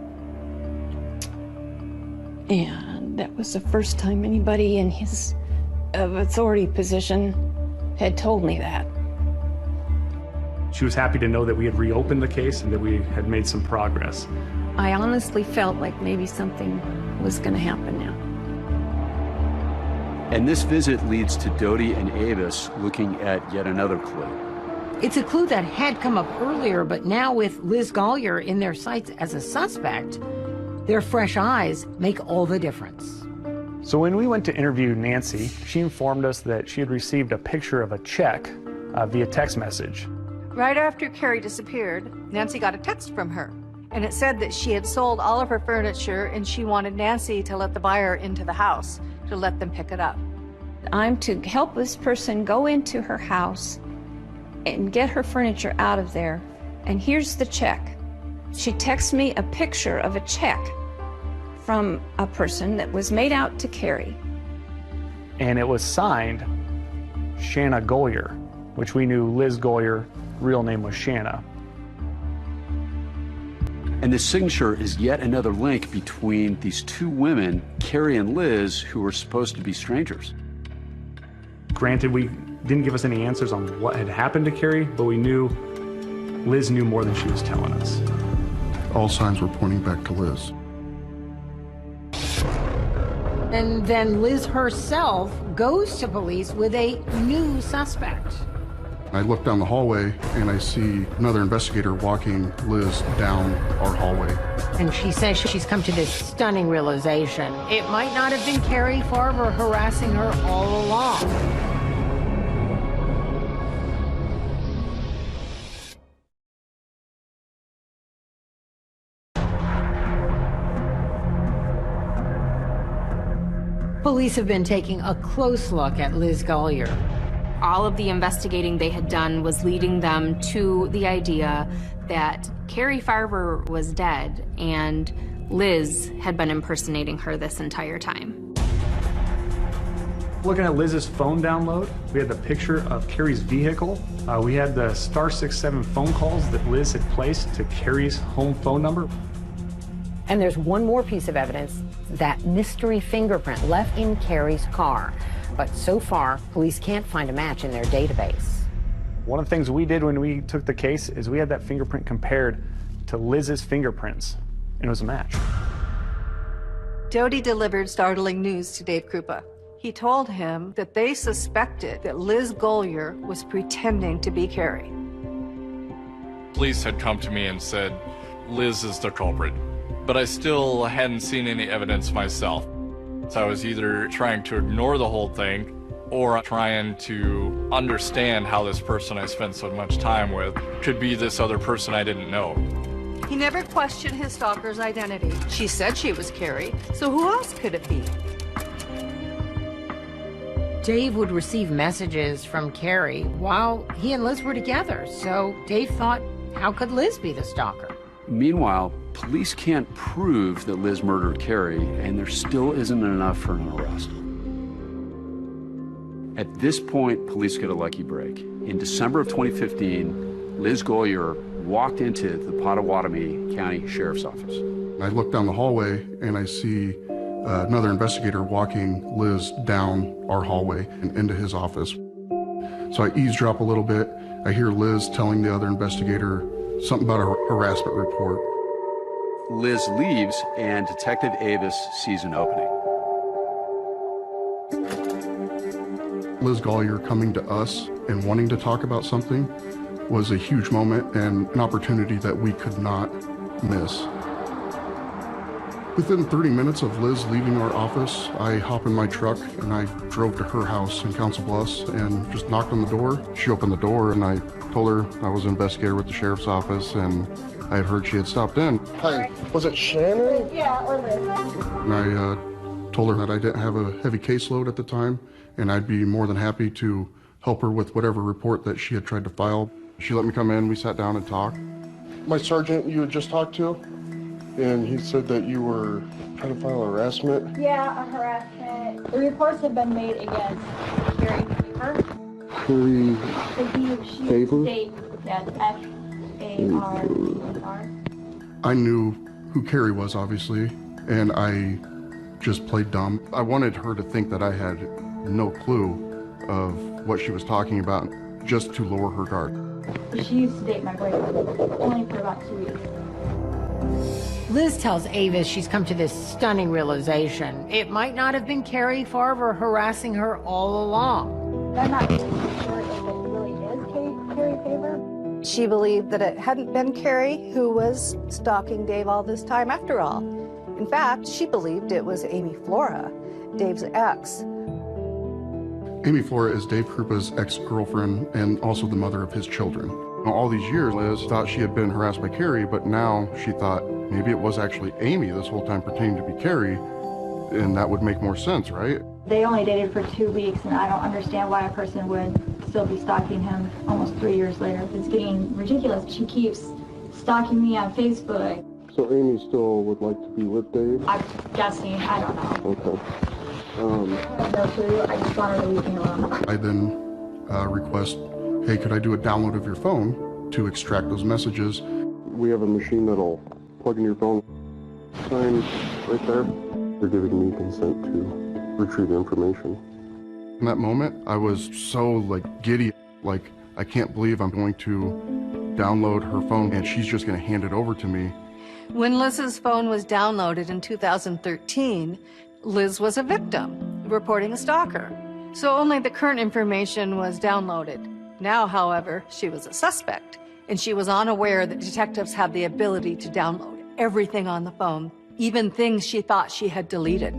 And that was the first time anybody in his authority position had told me that. She was happy to know that we had reopened the case and that we had made some progress. I honestly felt like maybe something was going to happen now. And this visit leads to Dodie and Avis looking at yet another clue. It's a clue that had come up earlier, but now with Liz Gollier in their sights as a suspect, their fresh eyes make all the difference. So when we went to interview Nancy, she informed us that she had received a picture of a check via text message. Right after Carrie disappeared, Nancy got a text from her, and it said that she had sold all of her furniture and she wanted Nancy to let the buyer into the house to let them pick it up. I'm to help this person go into her house and get her furniture out of there, and here's the check. She texts me a picture of a check from a person that was made out to Carrie. And it was signed Shanna Gollier, which we knew Liz Gollier, real name was Shanna. And the signature is yet another link between these 2 women, Carrie and Liz, who were supposed to be strangers. Granted, we didn't give us any answers on what had happened to Carrie, but we knew Liz knew more than she was telling us. All signs were pointing back to Liz. And then Liz herself goes to police with a new suspect. I look down the hallway and I see another investigator walking Liz down our hallway. And she says she's come to this stunning realization. It might not have been Carrie Farber harassing her all along. Police have been taking a close look at Liz Gollier. All of the investigating they had done was leading them to the idea that Carrie Farver was dead and Liz had been impersonating her this entire time. Looking at Liz's phone download, we had the picture of Carrie's vehicle. We had the *67 phone calls that Liz had placed to Carrie's home phone number. And there's one more piece of evidence, that mystery fingerprint left in Carrie's car. But so far, police can't find a match in their database. One of the things we did when we took the case is we had that fingerprint compared to Liz's fingerprints, and it was a match. Doty delivered startling news to Dave Krupa. He told him that they suspected that Liz Gollier was pretending to be Carrie. Police had come to me and said, Liz is the culprit. But I still hadn't seen any evidence myself. So I was either trying to ignore the whole thing or trying to understand how this person I spent so much time with could be this other person I didn't know. He never questioned his stalker's identity. She said she was Carrie, so who else could it be? Dave would receive messages from Carrie while he and Liz were together, so Dave thought, how could Liz be the stalker? Meanwhile, police can't prove that Liz murdered Carrie, and there still isn't enough for an arrest. At this point, police get a lucky break. In December of 2015, Liz Gollier walked into the Pottawatomie County Sheriff's Office. I look down the hallway and I see another investigator walking Liz down our hallway and into his office. So I eavesdrop a little bit. I hear Liz telling the other investigator something about a harassment report. Liz leaves, and Detective Avis sees an opening. Liz Gollier coming to us and wanting to talk about something was a huge moment and an opportunity that we could not miss. Within 30 minutes of Liz leaving our office, I hop in my truck and I drove to her house in Council Bluffs and just knocked on the door. She opened the door and I told her I was an investigator with the sheriff's office and I had heard she had stopped in. Hi, was it Shannon? Yeah, or Liz. And I told her that I didn't have a heavy caseload at the time and I'd be more than happy to help her with whatever report that she had tried to file. She let me come in, we sat down and talked. My sergeant you had just talked to, and he said that you were trying to file harassment. Yeah, a harassment. The reports have been made against Carrie Faver. Carrie Faver? Yes, F-A-R-E-R. I knew who Carrie was, obviously, and I just played dumb. I wanted her to think that I had no clue of what she was talking about, just to lower her guard. She used to date my boyfriend, only for about 2 weeks. Liz tells Avis she's come to this stunning realization. It might not have been Carrie Farver harassing her all along. I'm not really sure if it really is Carrie Faver. She believed that it hadn't been Carrie who was stalking Dave all this time after all. In fact, she believed it was Amy Flora, Dave's ex. Amy Flora is Dave Krupa's ex-girlfriend and also the mother of his children. All these years, Liz thought she had been harassed by Carrie, but now she thought maybe it was actually Amy this whole time pretending to be Carrie, and that would make more sense, right? They only dated for 2 weeks, and I don't understand why a person would still be stalking him almost 3 years later. It's getting ridiculous. She keeps stalking me on Facebook. So Amy still would like to be with Dave? I'm guessing. I don't know. Okay. I have no clue. I just want her to leave me alone. I then request, hey, could I do a download of your phone to extract those messages? We have a machine that'll plug in your phone. Sign right there. You're giving me consent to retrieve the information. In that moment, I was so giddy, I can't believe I'm going to download her phone and she's just going to hand it over to me. When Liz's phone was downloaded in 2013, Liz was a victim, reporting a stalker. So only the current information was downloaded. Now, however, she was a suspect, and she was unaware that detectives have the ability to download everything on the phone, even things she thought she had deleted.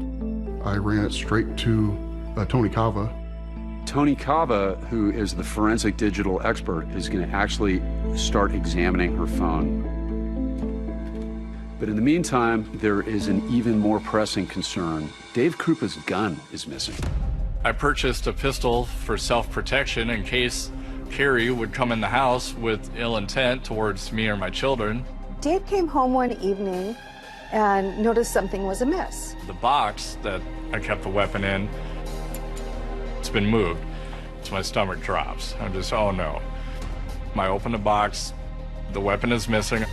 I ran it straight to Tony Cava. Tony Cava, who is the forensic digital expert, is going to actually start examining her phone. But in the meantime, there is an even more pressing concern. Dave Krupa's gun is missing. I purchased a pistol for self-protection in case Carrie would come in the house with ill intent towards me or my children. Dave came home one evening and noticed something was amiss. The box that I kept the weapon in, it's been moved. So my stomach drops. I'm just, oh no. I open the box, the weapon is missing.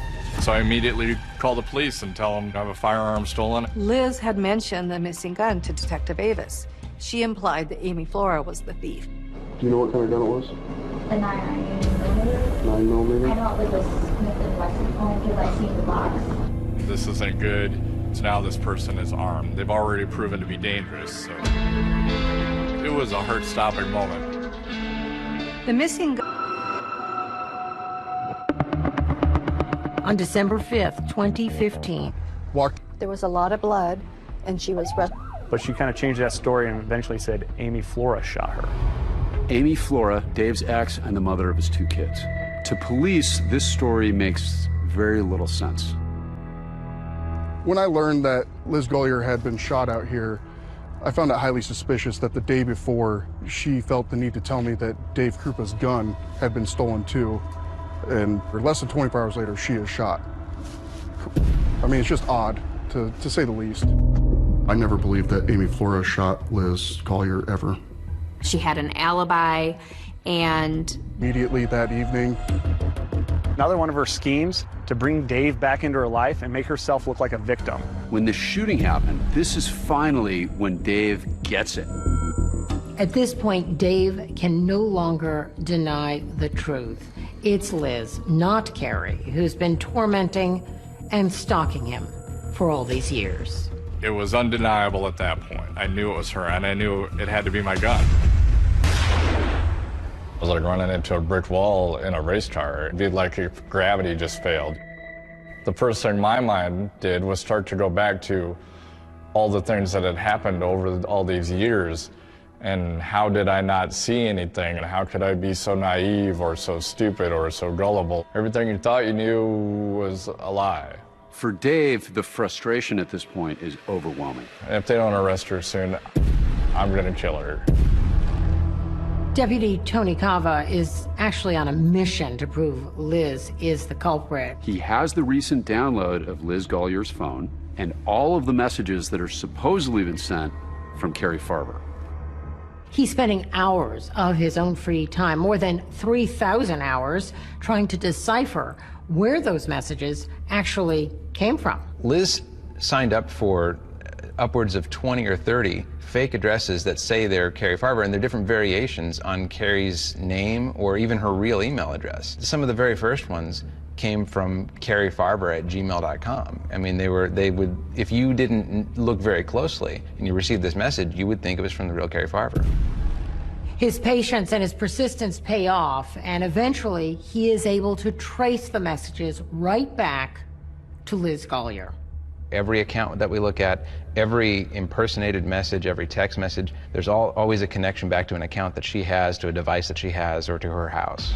So I immediately call the police and tell them I have a firearm stolen. Liz had mentioned the missing gun to Detective Avis. She implied that Amy Flora was the thief. Do you know what kind of gun it was? The 9mm. 9mm? I know it was Smith & Wesson only because I seen the box. This isn't good. So now this person is armed. They've already proven to be dangerous. So it was a heart-stopping moment. The missing gun. On December 5th, 2015. There was a lot of blood, and she was But she kind of changed that story and eventually said Amy Flora shot her. Amy Flora, Dave's ex and the mother of his 2 kids. To police, this story makes very little sense. When I learned that Liz Gollier had been shot out here, I found it highly suspicious that the day before she felt the need to tell me that Dave Krupa's gun had been stolen too, and less than 24 hours later she is shot. I mean, it's just odd, to say the least. I never believed that Amy Flora shot Liz Gollier ever. She had an alibi, and Immediately that evening, Another one of her schemes to bring Dave back into her life and make herself look like a victim. When the shooting happened, this is finally when Dave gets it. At this point, Dave can no longer deny the truth. It's Liz, not Carrie, who's been tormenting and stalking him for all these years. It was undeniable at that point. I knew it was her, and I knew it had to be my gun. It was like running into a brick wall in a race car. It'd be like if gravity just failed. The first thing my mind did was start to go back to all the things that had happened over all these years, and how did I not see anything, and how could I be so naive or so stupid or so gullible? Everything you thought you knew was a lie. For Dave, the frustration at this point is overwhelming. If they don't arrest her soon, I'm gonna kill her. Deputy Tony Cava is actually on a mission to prove Liz is the culprit. He has the recent download of Liz Gollier's phone and all of the messages that are supposedly been sent from Carrie Farber. He's spending hours of his own free time, more than 3,000 hours, trying to decipher where those messages actually came from. Liz signed up for upwards of 20 or 30 fake addresses that say they're Carrie Farber, and they're different variations on Carrie's name or even her real email address. Some of the very first ones came from carriefarber@gmail.com. I mean, they would, if you didn't look very closely and you received this message, you would think it was from the real Carrie Farber. His patience and his persistence pay off, and eventually he is able to trace the messages right back to Liz Gollier. Every account that we look at, every impersonated message, every text message, there's always a connection back to an account that she has, to a device that she has, or to her house.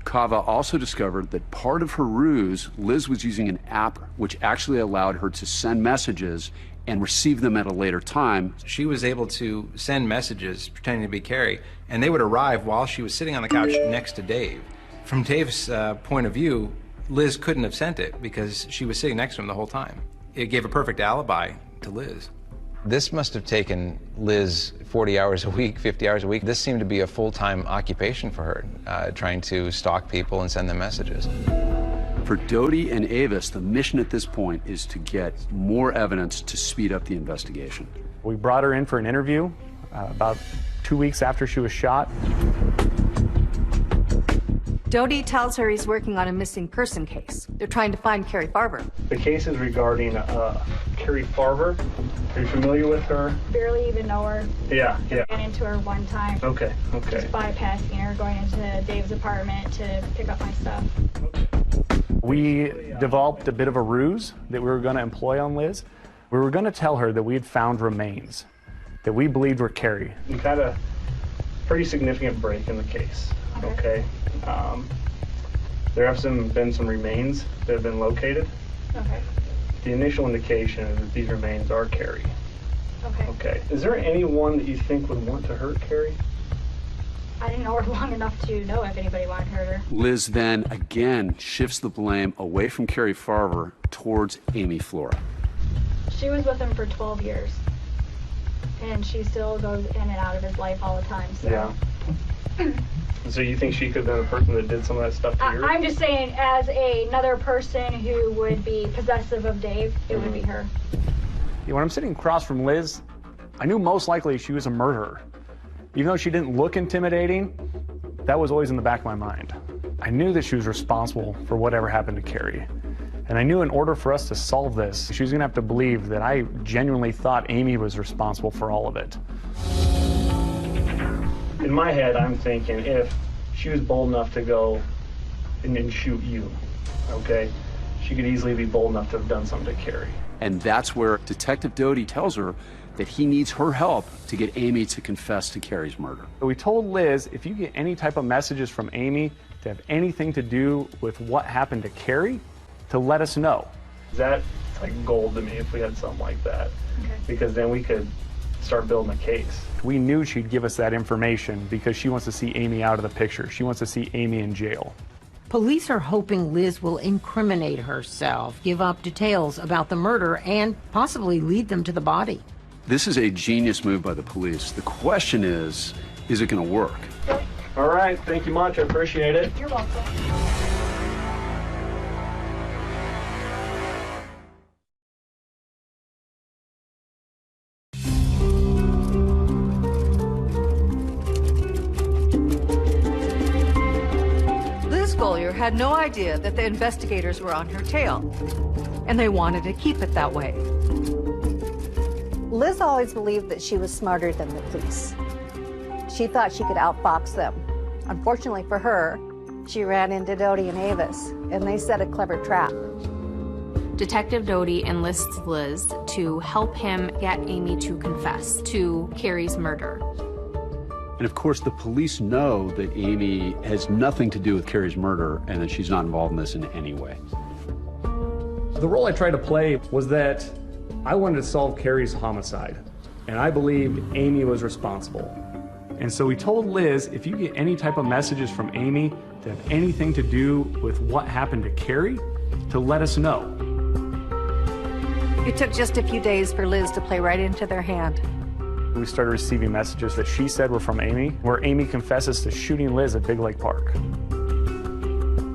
Cava also discovered that part of her ruse, Liz was using an app which actually allowed her to send messages and receive them at a later time. She was able to send messages pretending to be Carrie, and they would arrive while she was sitting on the couch next to Dave. From Dave's point of view, Liz couldn't have sent it because she was sitting next to him the whole time. It gave a perfect alibi to Liz. This must have taken Liz 40 hours a week, 50 hours a week. This seemed to be a full-time occupation for her, trying to stalk people and send them messages. For Doty and Avis, the mission at this point is to get more evidence to speed up the investigation. We brought her in for an interview about 2 weeks after she was shot. Doty tells her he's working on a missing person case. They're trying to find Carrie Farber. The case is regarding Carrie Farber. Are you familiar with her? Barely even know her. Yeah. Ran into her one time. Okay. Just bypassing her, going into Dave's apartment to pick up my stuff. We developed a bit of a ruse that we were going to employ on Liz. We were going to tell her that we had found remains that we believed were Carrie. We got a pretty significant break in the case. Okay. There have been some remains that have been located. Okay. The initial indication is that these remains are Carrie. Okay. Okay. Is there anyone that you think would want to hurt Carrie? I didn't know her long enough to know if anybody wanted to hurt her. Liz then again shifts the blame away from Carrie Farver towards Amy Flora. She was with him for 12 years. And she still goes in and out of his life all the time. So. Yeah. So you think she could have been the person that did some of that stuff to you? I'm just saying, as another person who would be possessive of Dave, it would be her. Yeah, when I'm sitting across from Liz, I knew most likely she was a murderer. Even though she didn't look intimidating, that was always in the back of my mind. I knew that she was responsible for whatever happened to Carrie. And I knew in order for us to solve this, she was gonna have to believe that I genuinely thought Amy was responsible for all of it. In my head, I'm thinking if she was bold enough to go and shoot you, okay, she could easily be bold enough to have done something to Carrie. And that's where Detective Doty tells her that he needs her help to get Amy to confess to Carrie's murder. We told Liz, if you get any type of messages from Amy to have anything to do with what happened to Carrie, to let us know. That's like gold to me if we had something like that, because then we could start building a case. We knew she'd give us that information because she wants to see Amy out of the picture. She wants to see Amy in jail. Police are hoping Liz will incriminate herself, give up details about the murder, and possibly lead them to the body. This is a genius move by the police. The question is it going to work? All right, thank you much. I appreciate it. You're welcome. Had no idea that the investigators were on her tail, and they wanted to keep it that way. Liz always believed that she was smarter than the police. She thought she could outfox them. Unfortunately for her, she ran into Doty and Avis, and they set a clever trap. Detective Doty enlists Liz to help him get Amy to confess to Carrie's murder. And of course, the police know that Amy has nothing to do with Carrie's murder and that she's not involved in this in any way. The role I tried to play was that I wanted to solve Carrie's homicide, and I believed Amy was responsible. And so we told Liz, if you get any type of messages from Amy that have anything to do with what happened to Carrie, to let us know. It took just a few days for Liz to play right into their hand. We started receiving messages that she said were from Amy, where Amy confesses to shooting Liz at Big Lake Park.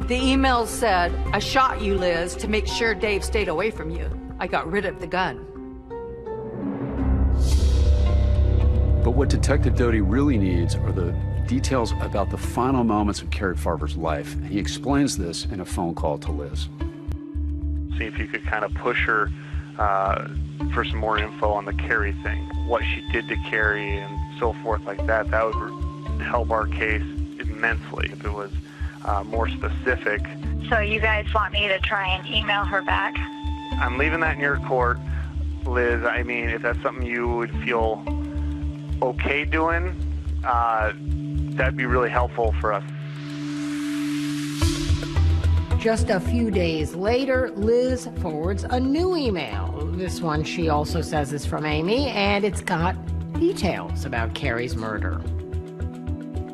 The emails said, "I shot you, Liz, to make sure Dave stayed away from you. I got rid of the gun." But what Detective Doty really needs are the details about the final moments of Carrie Farver's life. And he explains this in a phone call to Liz. See if you could kind of push her for some more info on the Carrie thing, what she did to Carrie and so forth like that. That would help our case immensely if it was more specific. So you guys want me to try and email her back? I'm leaving that in your court, Liz. I mean, if that's something you would feel okay doing, that'd be really helpful for us. Just a few days later, Liz forwards a new email. This one she also says is from Amy, and it's got details about Carrie's murder.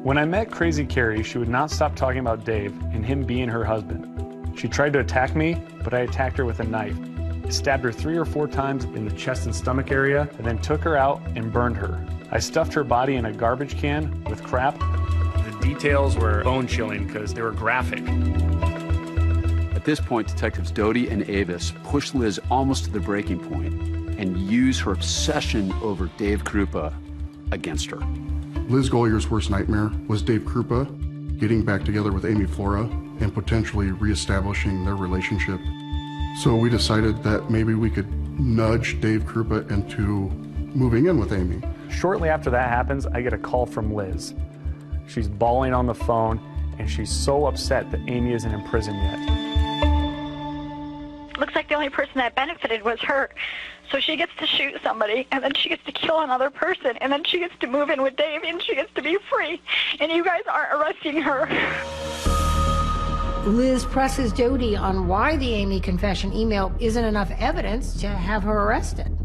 When I met Crazy Carrie, she would not stop talking about Dave and him being her husband. She tried to attack me, but I attacked her with a knife. I stabbed her 3 or 4 times in the chest and stomach area, and then took her out and burned her. I stuffed her body in a garbage can with crap. The details were bone-chilling because they were graphic. At this point, Detectives Doty and Avis push Liz almost to the breaking point and use her obsession over Dave Krupa against her. Liz Golyer's worst nightmare was Dave Krupa getting back together with Amy Flora and potentially reestablishing their relationship. So we decided that maybe we could nudge Dave Krupa into moving in with Amy. Shortly after that happens, I get a call from Liz. She's bawling on the phone, and she's so upset that Amy isn't in prison yet. Looks like the only person that benefited was her. So she gets to shoot somebody, and then she gets to kill another person, and then she gets to move in with Dave, and she gets to be free. And you guys aren't arresting her. Liz presses Doty on why the Amy confession email isn't enough evidence to have her arrested.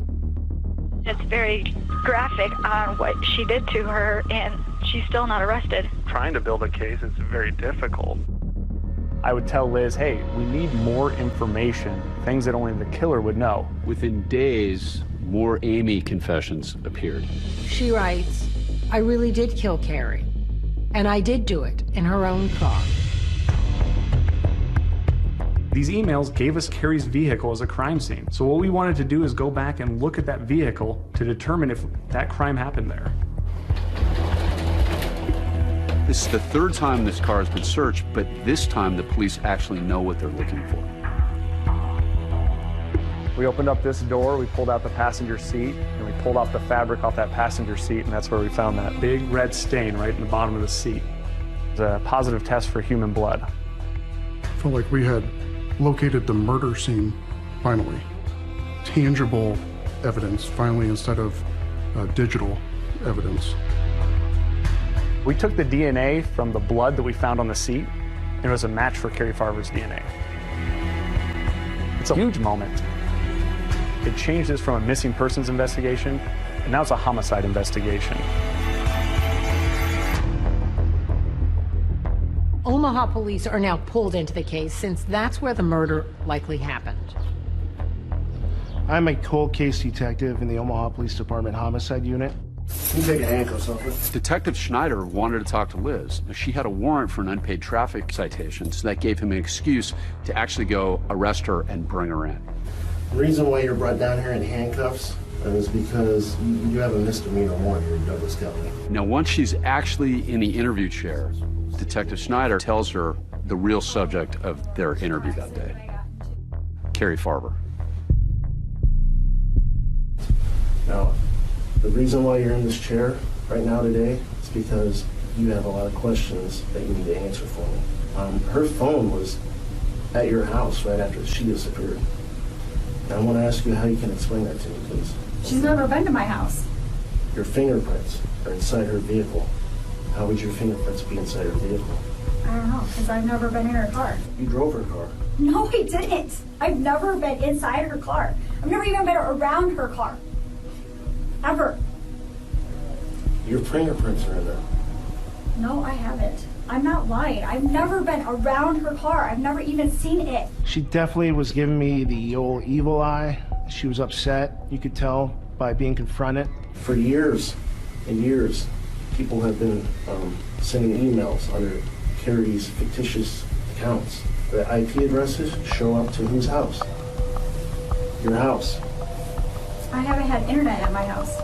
It's very graphic on what she did to her, and she's still not arrested. Trying to build a case is very difficult. I would tell Liz, hey, we need more information, things that only the killer would know. Within days, more Amy confessions appeared. She writes, I really did kill Carrie, and I did do it in her own car. These emails gave us Carrie's vehicle as a crime scene. So what we wanted to do is go back and look at that vehicle to determine if that crime happened there. This is the third time this car has been searched, but this time the police actually know what they're looking for. We opened up this door, we pulled out the passenger seat, and we pulled off the fabric off that passenger seat, and that's where we found that big red stain right in the bottom of the seat. It was a positive test for human blood. I felt like we had located the murder scene, finally. Tangible evidence, finally, instead of digital evidence. We took the DNA from the blood that we found on the seat, and it was a match for Carrie Farver's DNA. It's a huge moment. It changed this from a missing persons investigation, and now it's a homicide investigation. Omaha police are now pulled into the case since that's where the murder likely happened. I'm a cold case detective in the Omaha Police Department Homicide Unit. Can you take a handcuffs off? Detective Schneider wanted to talk to Liz. She had a warrant for an unpaid traffic citation, so that gave him an excuse to actually go arrest her and bring her in. The reason why you're brought down here in handcuffs is because you have a misdemeanor warrant here in Douglas County. Now, once she's actually in the interview chair, Detective Schneider tells her the real subject of their interview that day, Carrie Farver. Now, the reason why you're in this chair right now today is because you have a lot of questions that you need to answer for me. Her phone was at your house right after she disappeared. And I want to ask you how you can explain that to me, please. She's never been to my house. Your fingerprints are inside her vehicle. How would your fingerprints be inside her vehicle? I don't know, because I've never been in her car. You drove her car. No, I didn't. I've never been inside her car. I've never even been around her car. Ever. Your fingerprints are in there. No, I haven't. I'm not lying. I've never been around her car. I've never even seen it. She definitely was giving me the old evil eye. She was upset. You could tell by being confronted. For years and years, people have been sending emails under Carrie's fictitious accounts. The IP addresses show up to whose house? Your house. I haven't had internet at my house.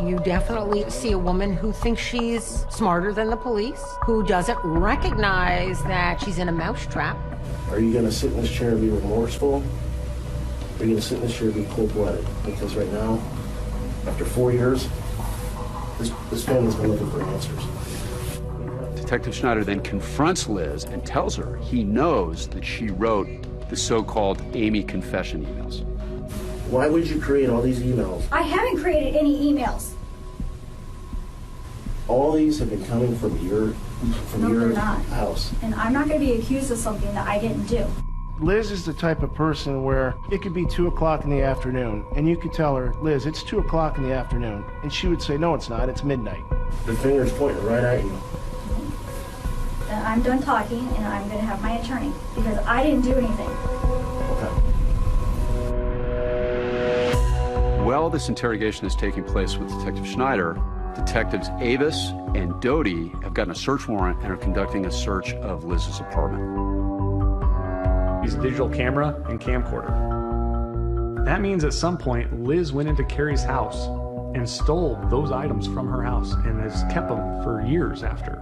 You definitely see a woman who thinks she's smarter than the police, who doesn't recognize that she's in a mousetrap. Are you going to sit in this chair and be remorseful? Or are you going to sit in this chair and be cold-blooded? Because right now, after 4 years, this family's been looking for answers. Detective Schneider then confronts Liz and tells her he knows that she wrote the so-called Amy confession emails. Why would you create all these emails? I haven't created any emails. All these have been coming from your house. And I'm not going to be accused of something that I didn't do. Liz is the type of person where it could be 2 o'clock in the afternoon, and you could tell her, Liz, it's 2 o'clock in the afternoon. And she would say, no, it's not, it's midnight. The finger's pointing right at you. Then I'm done talking, and I'm going to have my attorney, because I didn't do anything. While this interrogation is taking place with Detective Schneider, Detectives Avis and Doty have gotten a search warrant and are conducting a search of Liz's apartment. He's digital camera and camcorder. That means at some point, Liz went into Carrie's house and stole those items from her house and has kept them for years after.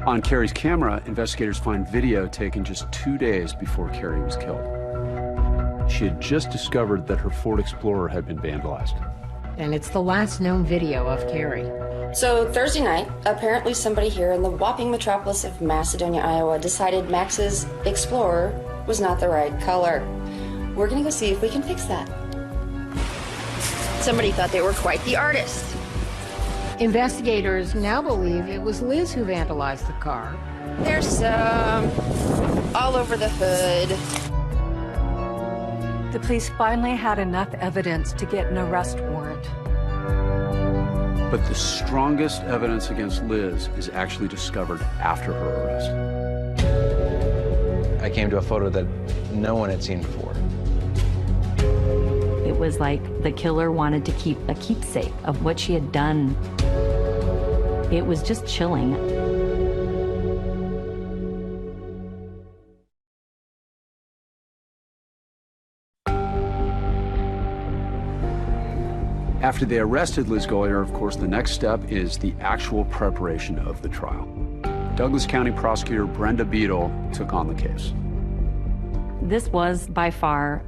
On Carrie's camera, investigators find video taken just 2 days before Carrie was killed. She had just discovered that her Ford Explorer had been vandalized. And it's the last known video of Carrie. So Thursday night, apparently somebody here in the whopping metropolis of Macedonia, Iowa decided Max's Explorer was not the right color. We're gonna go see if we can fix that. Somebody thought they were quite the artist. Investigators now believe it was Liz who vandalized the car. There's some all over the hood. The police finally had enough evidence to get an arrest warrant. But the strongest evidence against Liz is actually discovered after her arrest. I came to a photo that no one had seen before. It was like the killer wanted to keep a keepsake of what she had done. It was just chilling. After they arrested Liz Gollier, of course, the next step is the actual preparation of the trial. Douglas County Prosecutor Brenda Beadle took on the case. This was by far,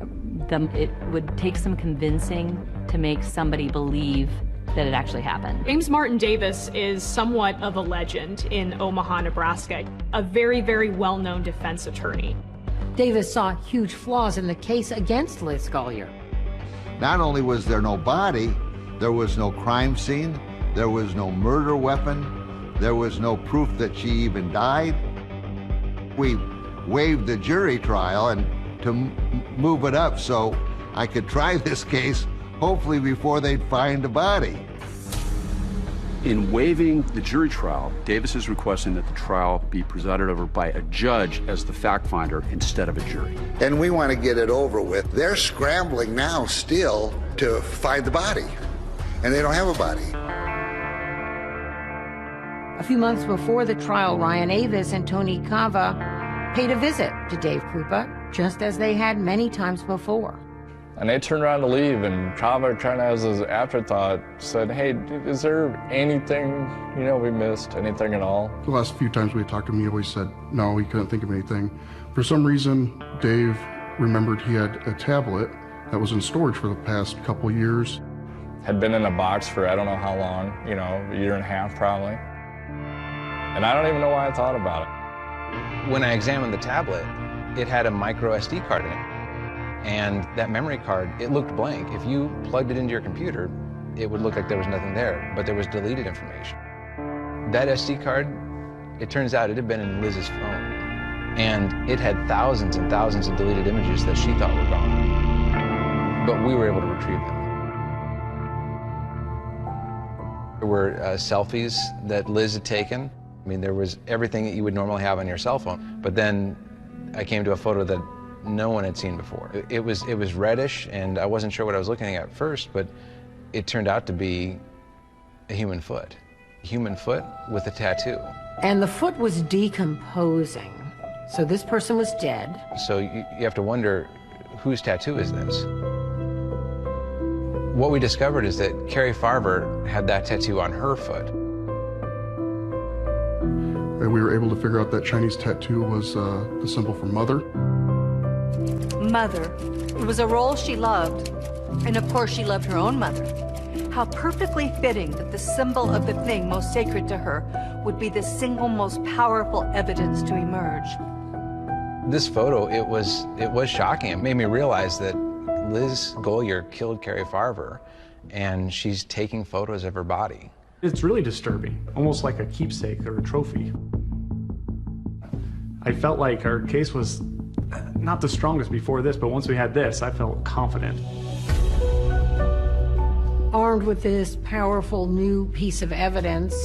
it would take some convincing to make somebody believe that it actually happened. James Martin Davis is somewhat of a legend in Omaha, Nebraska, a very, very well-known defense attorney. Davis saw huge flaws in the case against Liz Gollier. Not only was there no body, there was no crime scene, there was no murder weapon, there was no proof that she even died. We waived the jury trial and to move it up so I could try this case, hopefully before they'd find a body. In waiving the jury trial, Davis is requesting that the trial be presided over by a judge as the fact finder instead of a jury. And we want to get it over with. They're scrambling now still to find the body, and they don't have a body. A few months before the trial, Ryan Avis and Tony Cava paid a visit to Dave Krupa, just as they had many times before. And they turned around to leave, and Cava, kind of as his afterthought, said, hey, is there anything, we missed, anything at all? The last few times we talked to him, he always said no, he couldn't think of anything. For some reason, Dave remembered he had a tablet that was in storage for the past couple years. Had been in a box for I don't know how long, a year and a half probably. And I don't even know why I thought about it. When I examined the tablet, it had a micro SD card in it. And that memory card, it looked blank. If you plugged it into your computer, it would look like there was nothing there, but there was deleted information. That SD card, it turns out it had been in Liz's phone. And it had thousands and thousands of deleted images that she thought were gone. But we were able to retrieve them. There were selfies that Liz had taken. I mean, there was everything that you would normally have on your cell phone. But then I came to a photo that no one had seen before. It was reddish, and I wasn't sure what I was looking at first, but it turned out to be a human foot. A human foot with a tattoo. And the foot was decomposing, so this person was dead. So you have to wonder, whose tattoo is this? What we discovered is that Carrie Farver had that tattoo on her foot. And we were able to figure out that Chinese tattoo was the symbol for mother. Mother. It was a role she loved. And of course, she loved her own mother. How perfectly fitting that the symbol of the thing most sacred to her would be the single most powerful evidence to emerge. This photo, it was shocking. It made me realize that Liz Gollier killed Carrie Farver, and she's taking photos of her body. It's really disturbing, almost like a keepsake or a trophy. I felt like our case was not the strongest before this, but once we had this, I felt confident. Armed with this powerful new piece of evidence,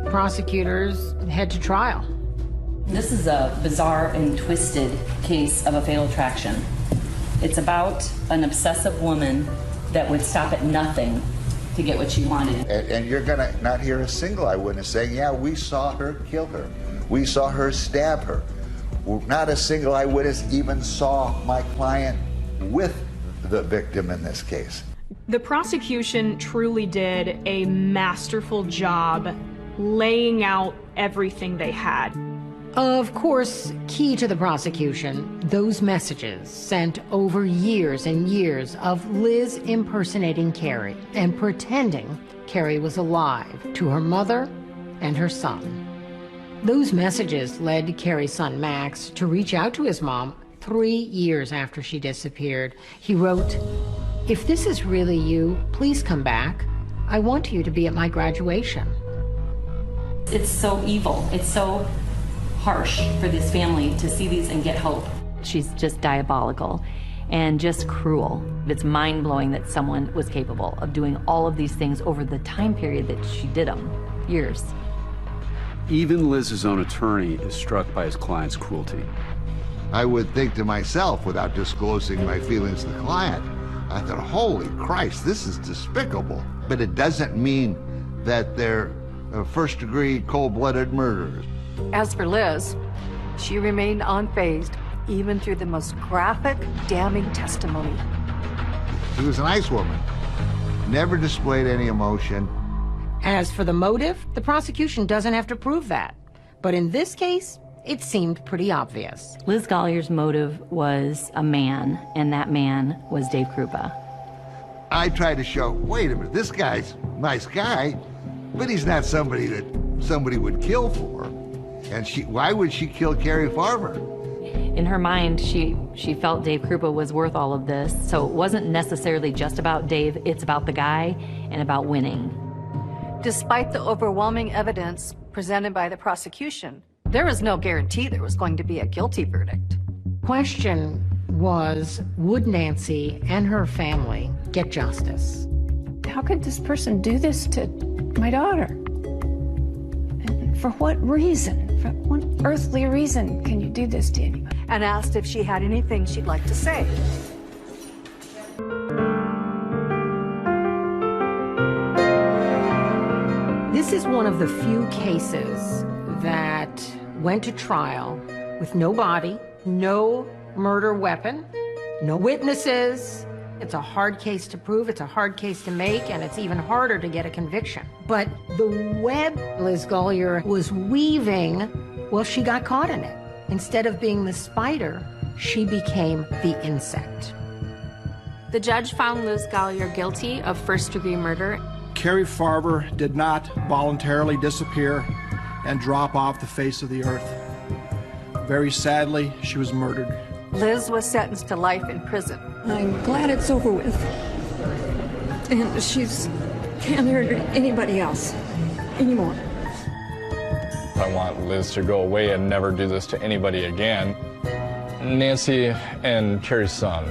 prosecutors head to trial. This is a bizarre and twisted case of a fatal attraction. It's about an obsessive woman that would stop at nothing to get what she wanted. And you're going to not hear a single eyewitness saying, yeah, we saw her kill her. We saw her stab her. Not a single eyewitness even saw my client with the victim in this case. The prosecution truly did a masterful job laying out everything they had. Of course, key to the prosecution, those messages sent over years and years of Liz impersonating Carrie and pretending Carrie was alive to her mother and her son. Those messages led Carrie's son, Max, to reach out to his mom 3 years after she disappeared. He wrote, "If this is really you, please come back. I want you to be at my graduation." It's so evil. It's so harsh for this family to see these and get hope. She's just diabolical and just cruel. It's mind-blowing that someone was capable of doing all of these things over the time period that she did them, years. Even Liz's own attorney is struck by his client's cruelty. I would think to myself, without disclosing my feelings to the client, I thought, holy Christ, this is despicable. But it doesn't mean that they're first-degree cold-blooded murderers. As for Liz, she remained unfazed, even through the most graphic, damning testimony. She was a nice woman, never displayed any emotion. As for the motive, the prosecution doesn't have to prove that. But in this case, it seemed pretty obvious. Liz Golyer's motive was a man, and that man was Dave Krupa. I tried to show, wait a minute, this guy's a nice guy, but he's not somebody that somebody would kill for. And why would she kill Carrie Farver? In her mind, she felt Dave Krupa was worth all of this, so it wasn't necessarily just about Dave, it's about the guy and about winning. Despite the overwhelming evidence presented by the prosecution, there was no guarantee there was going to be a guilty verdict. Question was, would Nancy and her family get justice? How could this person do this to my daughter? And for what reason? For what earthly reason can you do this to anybody? And asked if she had anything she'd like to say. This is one of the few cases that went to trial with no body, no murder weapon, no witnesses. It's a hard case to prove, it's a hard case to make, and it's even harder to get a conviction. But the web Liz Golyer was weaving, well, she got caught in it. Instead of being the spider, she became the insect. The judge found Liz Golyer guilty of first-degree murder. Carrie Farver did not voluntarily disappear and drop off the face of the earth. Very sadly, she was murdered. Liz was sentenced to life in prison. I'm glad it's over with. And she's can't hurt anybody else anymore. I want Liz to go away and never do this to anybody again. Nancy and Carrie's son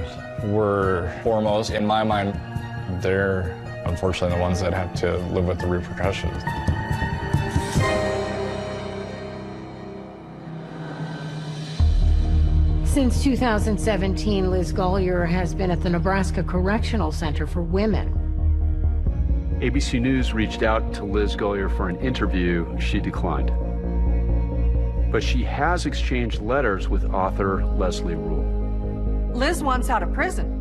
were foremost. In my mind, they're unfortunately the ones that have to live with the repercussions. Since 2017, Liz Golyer has been at the Nebraska Correctional Center for Women. ABC News reached out to Liz Golyer for an interview. She declined. But she has exchanged letters with author Leslie Rule. Liz wants out of prison.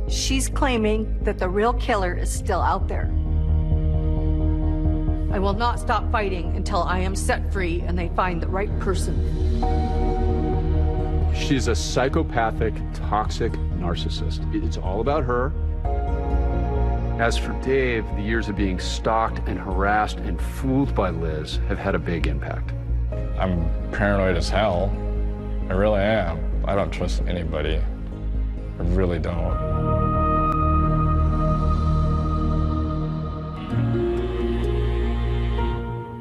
She's claiming that the real killer is still out there. I will not stop fighting until I am set free and they find the right person. She's a psychopathic, toxic narcissist. It's all about her. As for Dave, the years of being stalked and harassed and fooled by Liz have had a big impact. I'm paranoid as hell. I really am. I don't trust anybody. I really don't.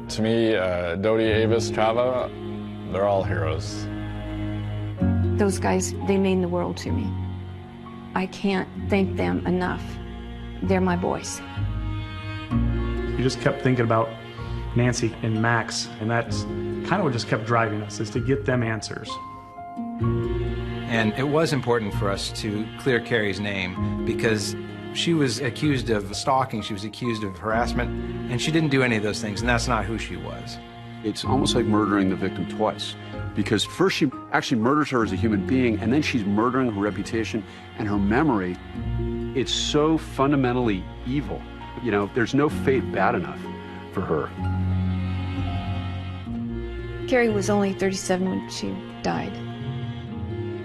To me, Dodie, Avis, Chava, they're all heroes. Those guys, they mean the world to me. I can't thank them enough. They're my boys. You just kept thinking about Nancy and Max, and that's kind of what just kept driving us, is to get them answers. And it was important for us to clear Carrie's name because she was accused of stalking, she was accused of harassment, and she didn't do any of those things, and that's not who she was. It's almost like murdering the victim twice. Because first she actually murders her as a human being, and then she's murdering her reputation and her memory. It's so fundamentally evil. You know, there's no fate bad enough for her. Carrie was only 37 when she died.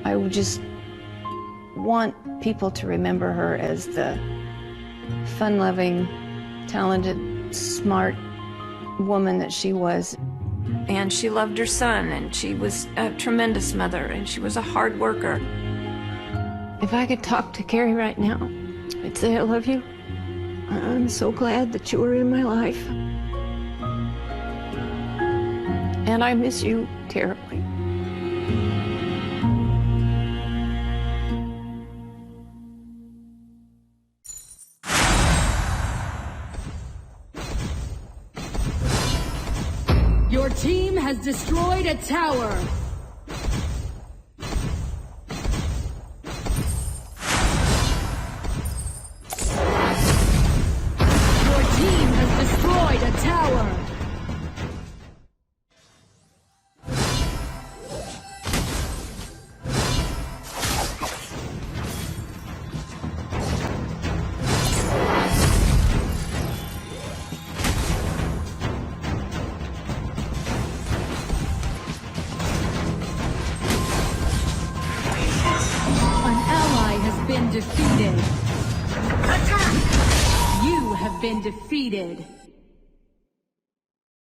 I would just want people to remember her as the fun-loving, talented, smart woman that she was. And she loved her son, and she was a tremendous mother, and she was a hard worker. If I could talk to Carrie right now, I'd say I love you. I'm so glad that you were in my life. And I miss you terribly. has destroyed a tower. Your team has destroyed a tower. Defeated. Attack! You have been defeated.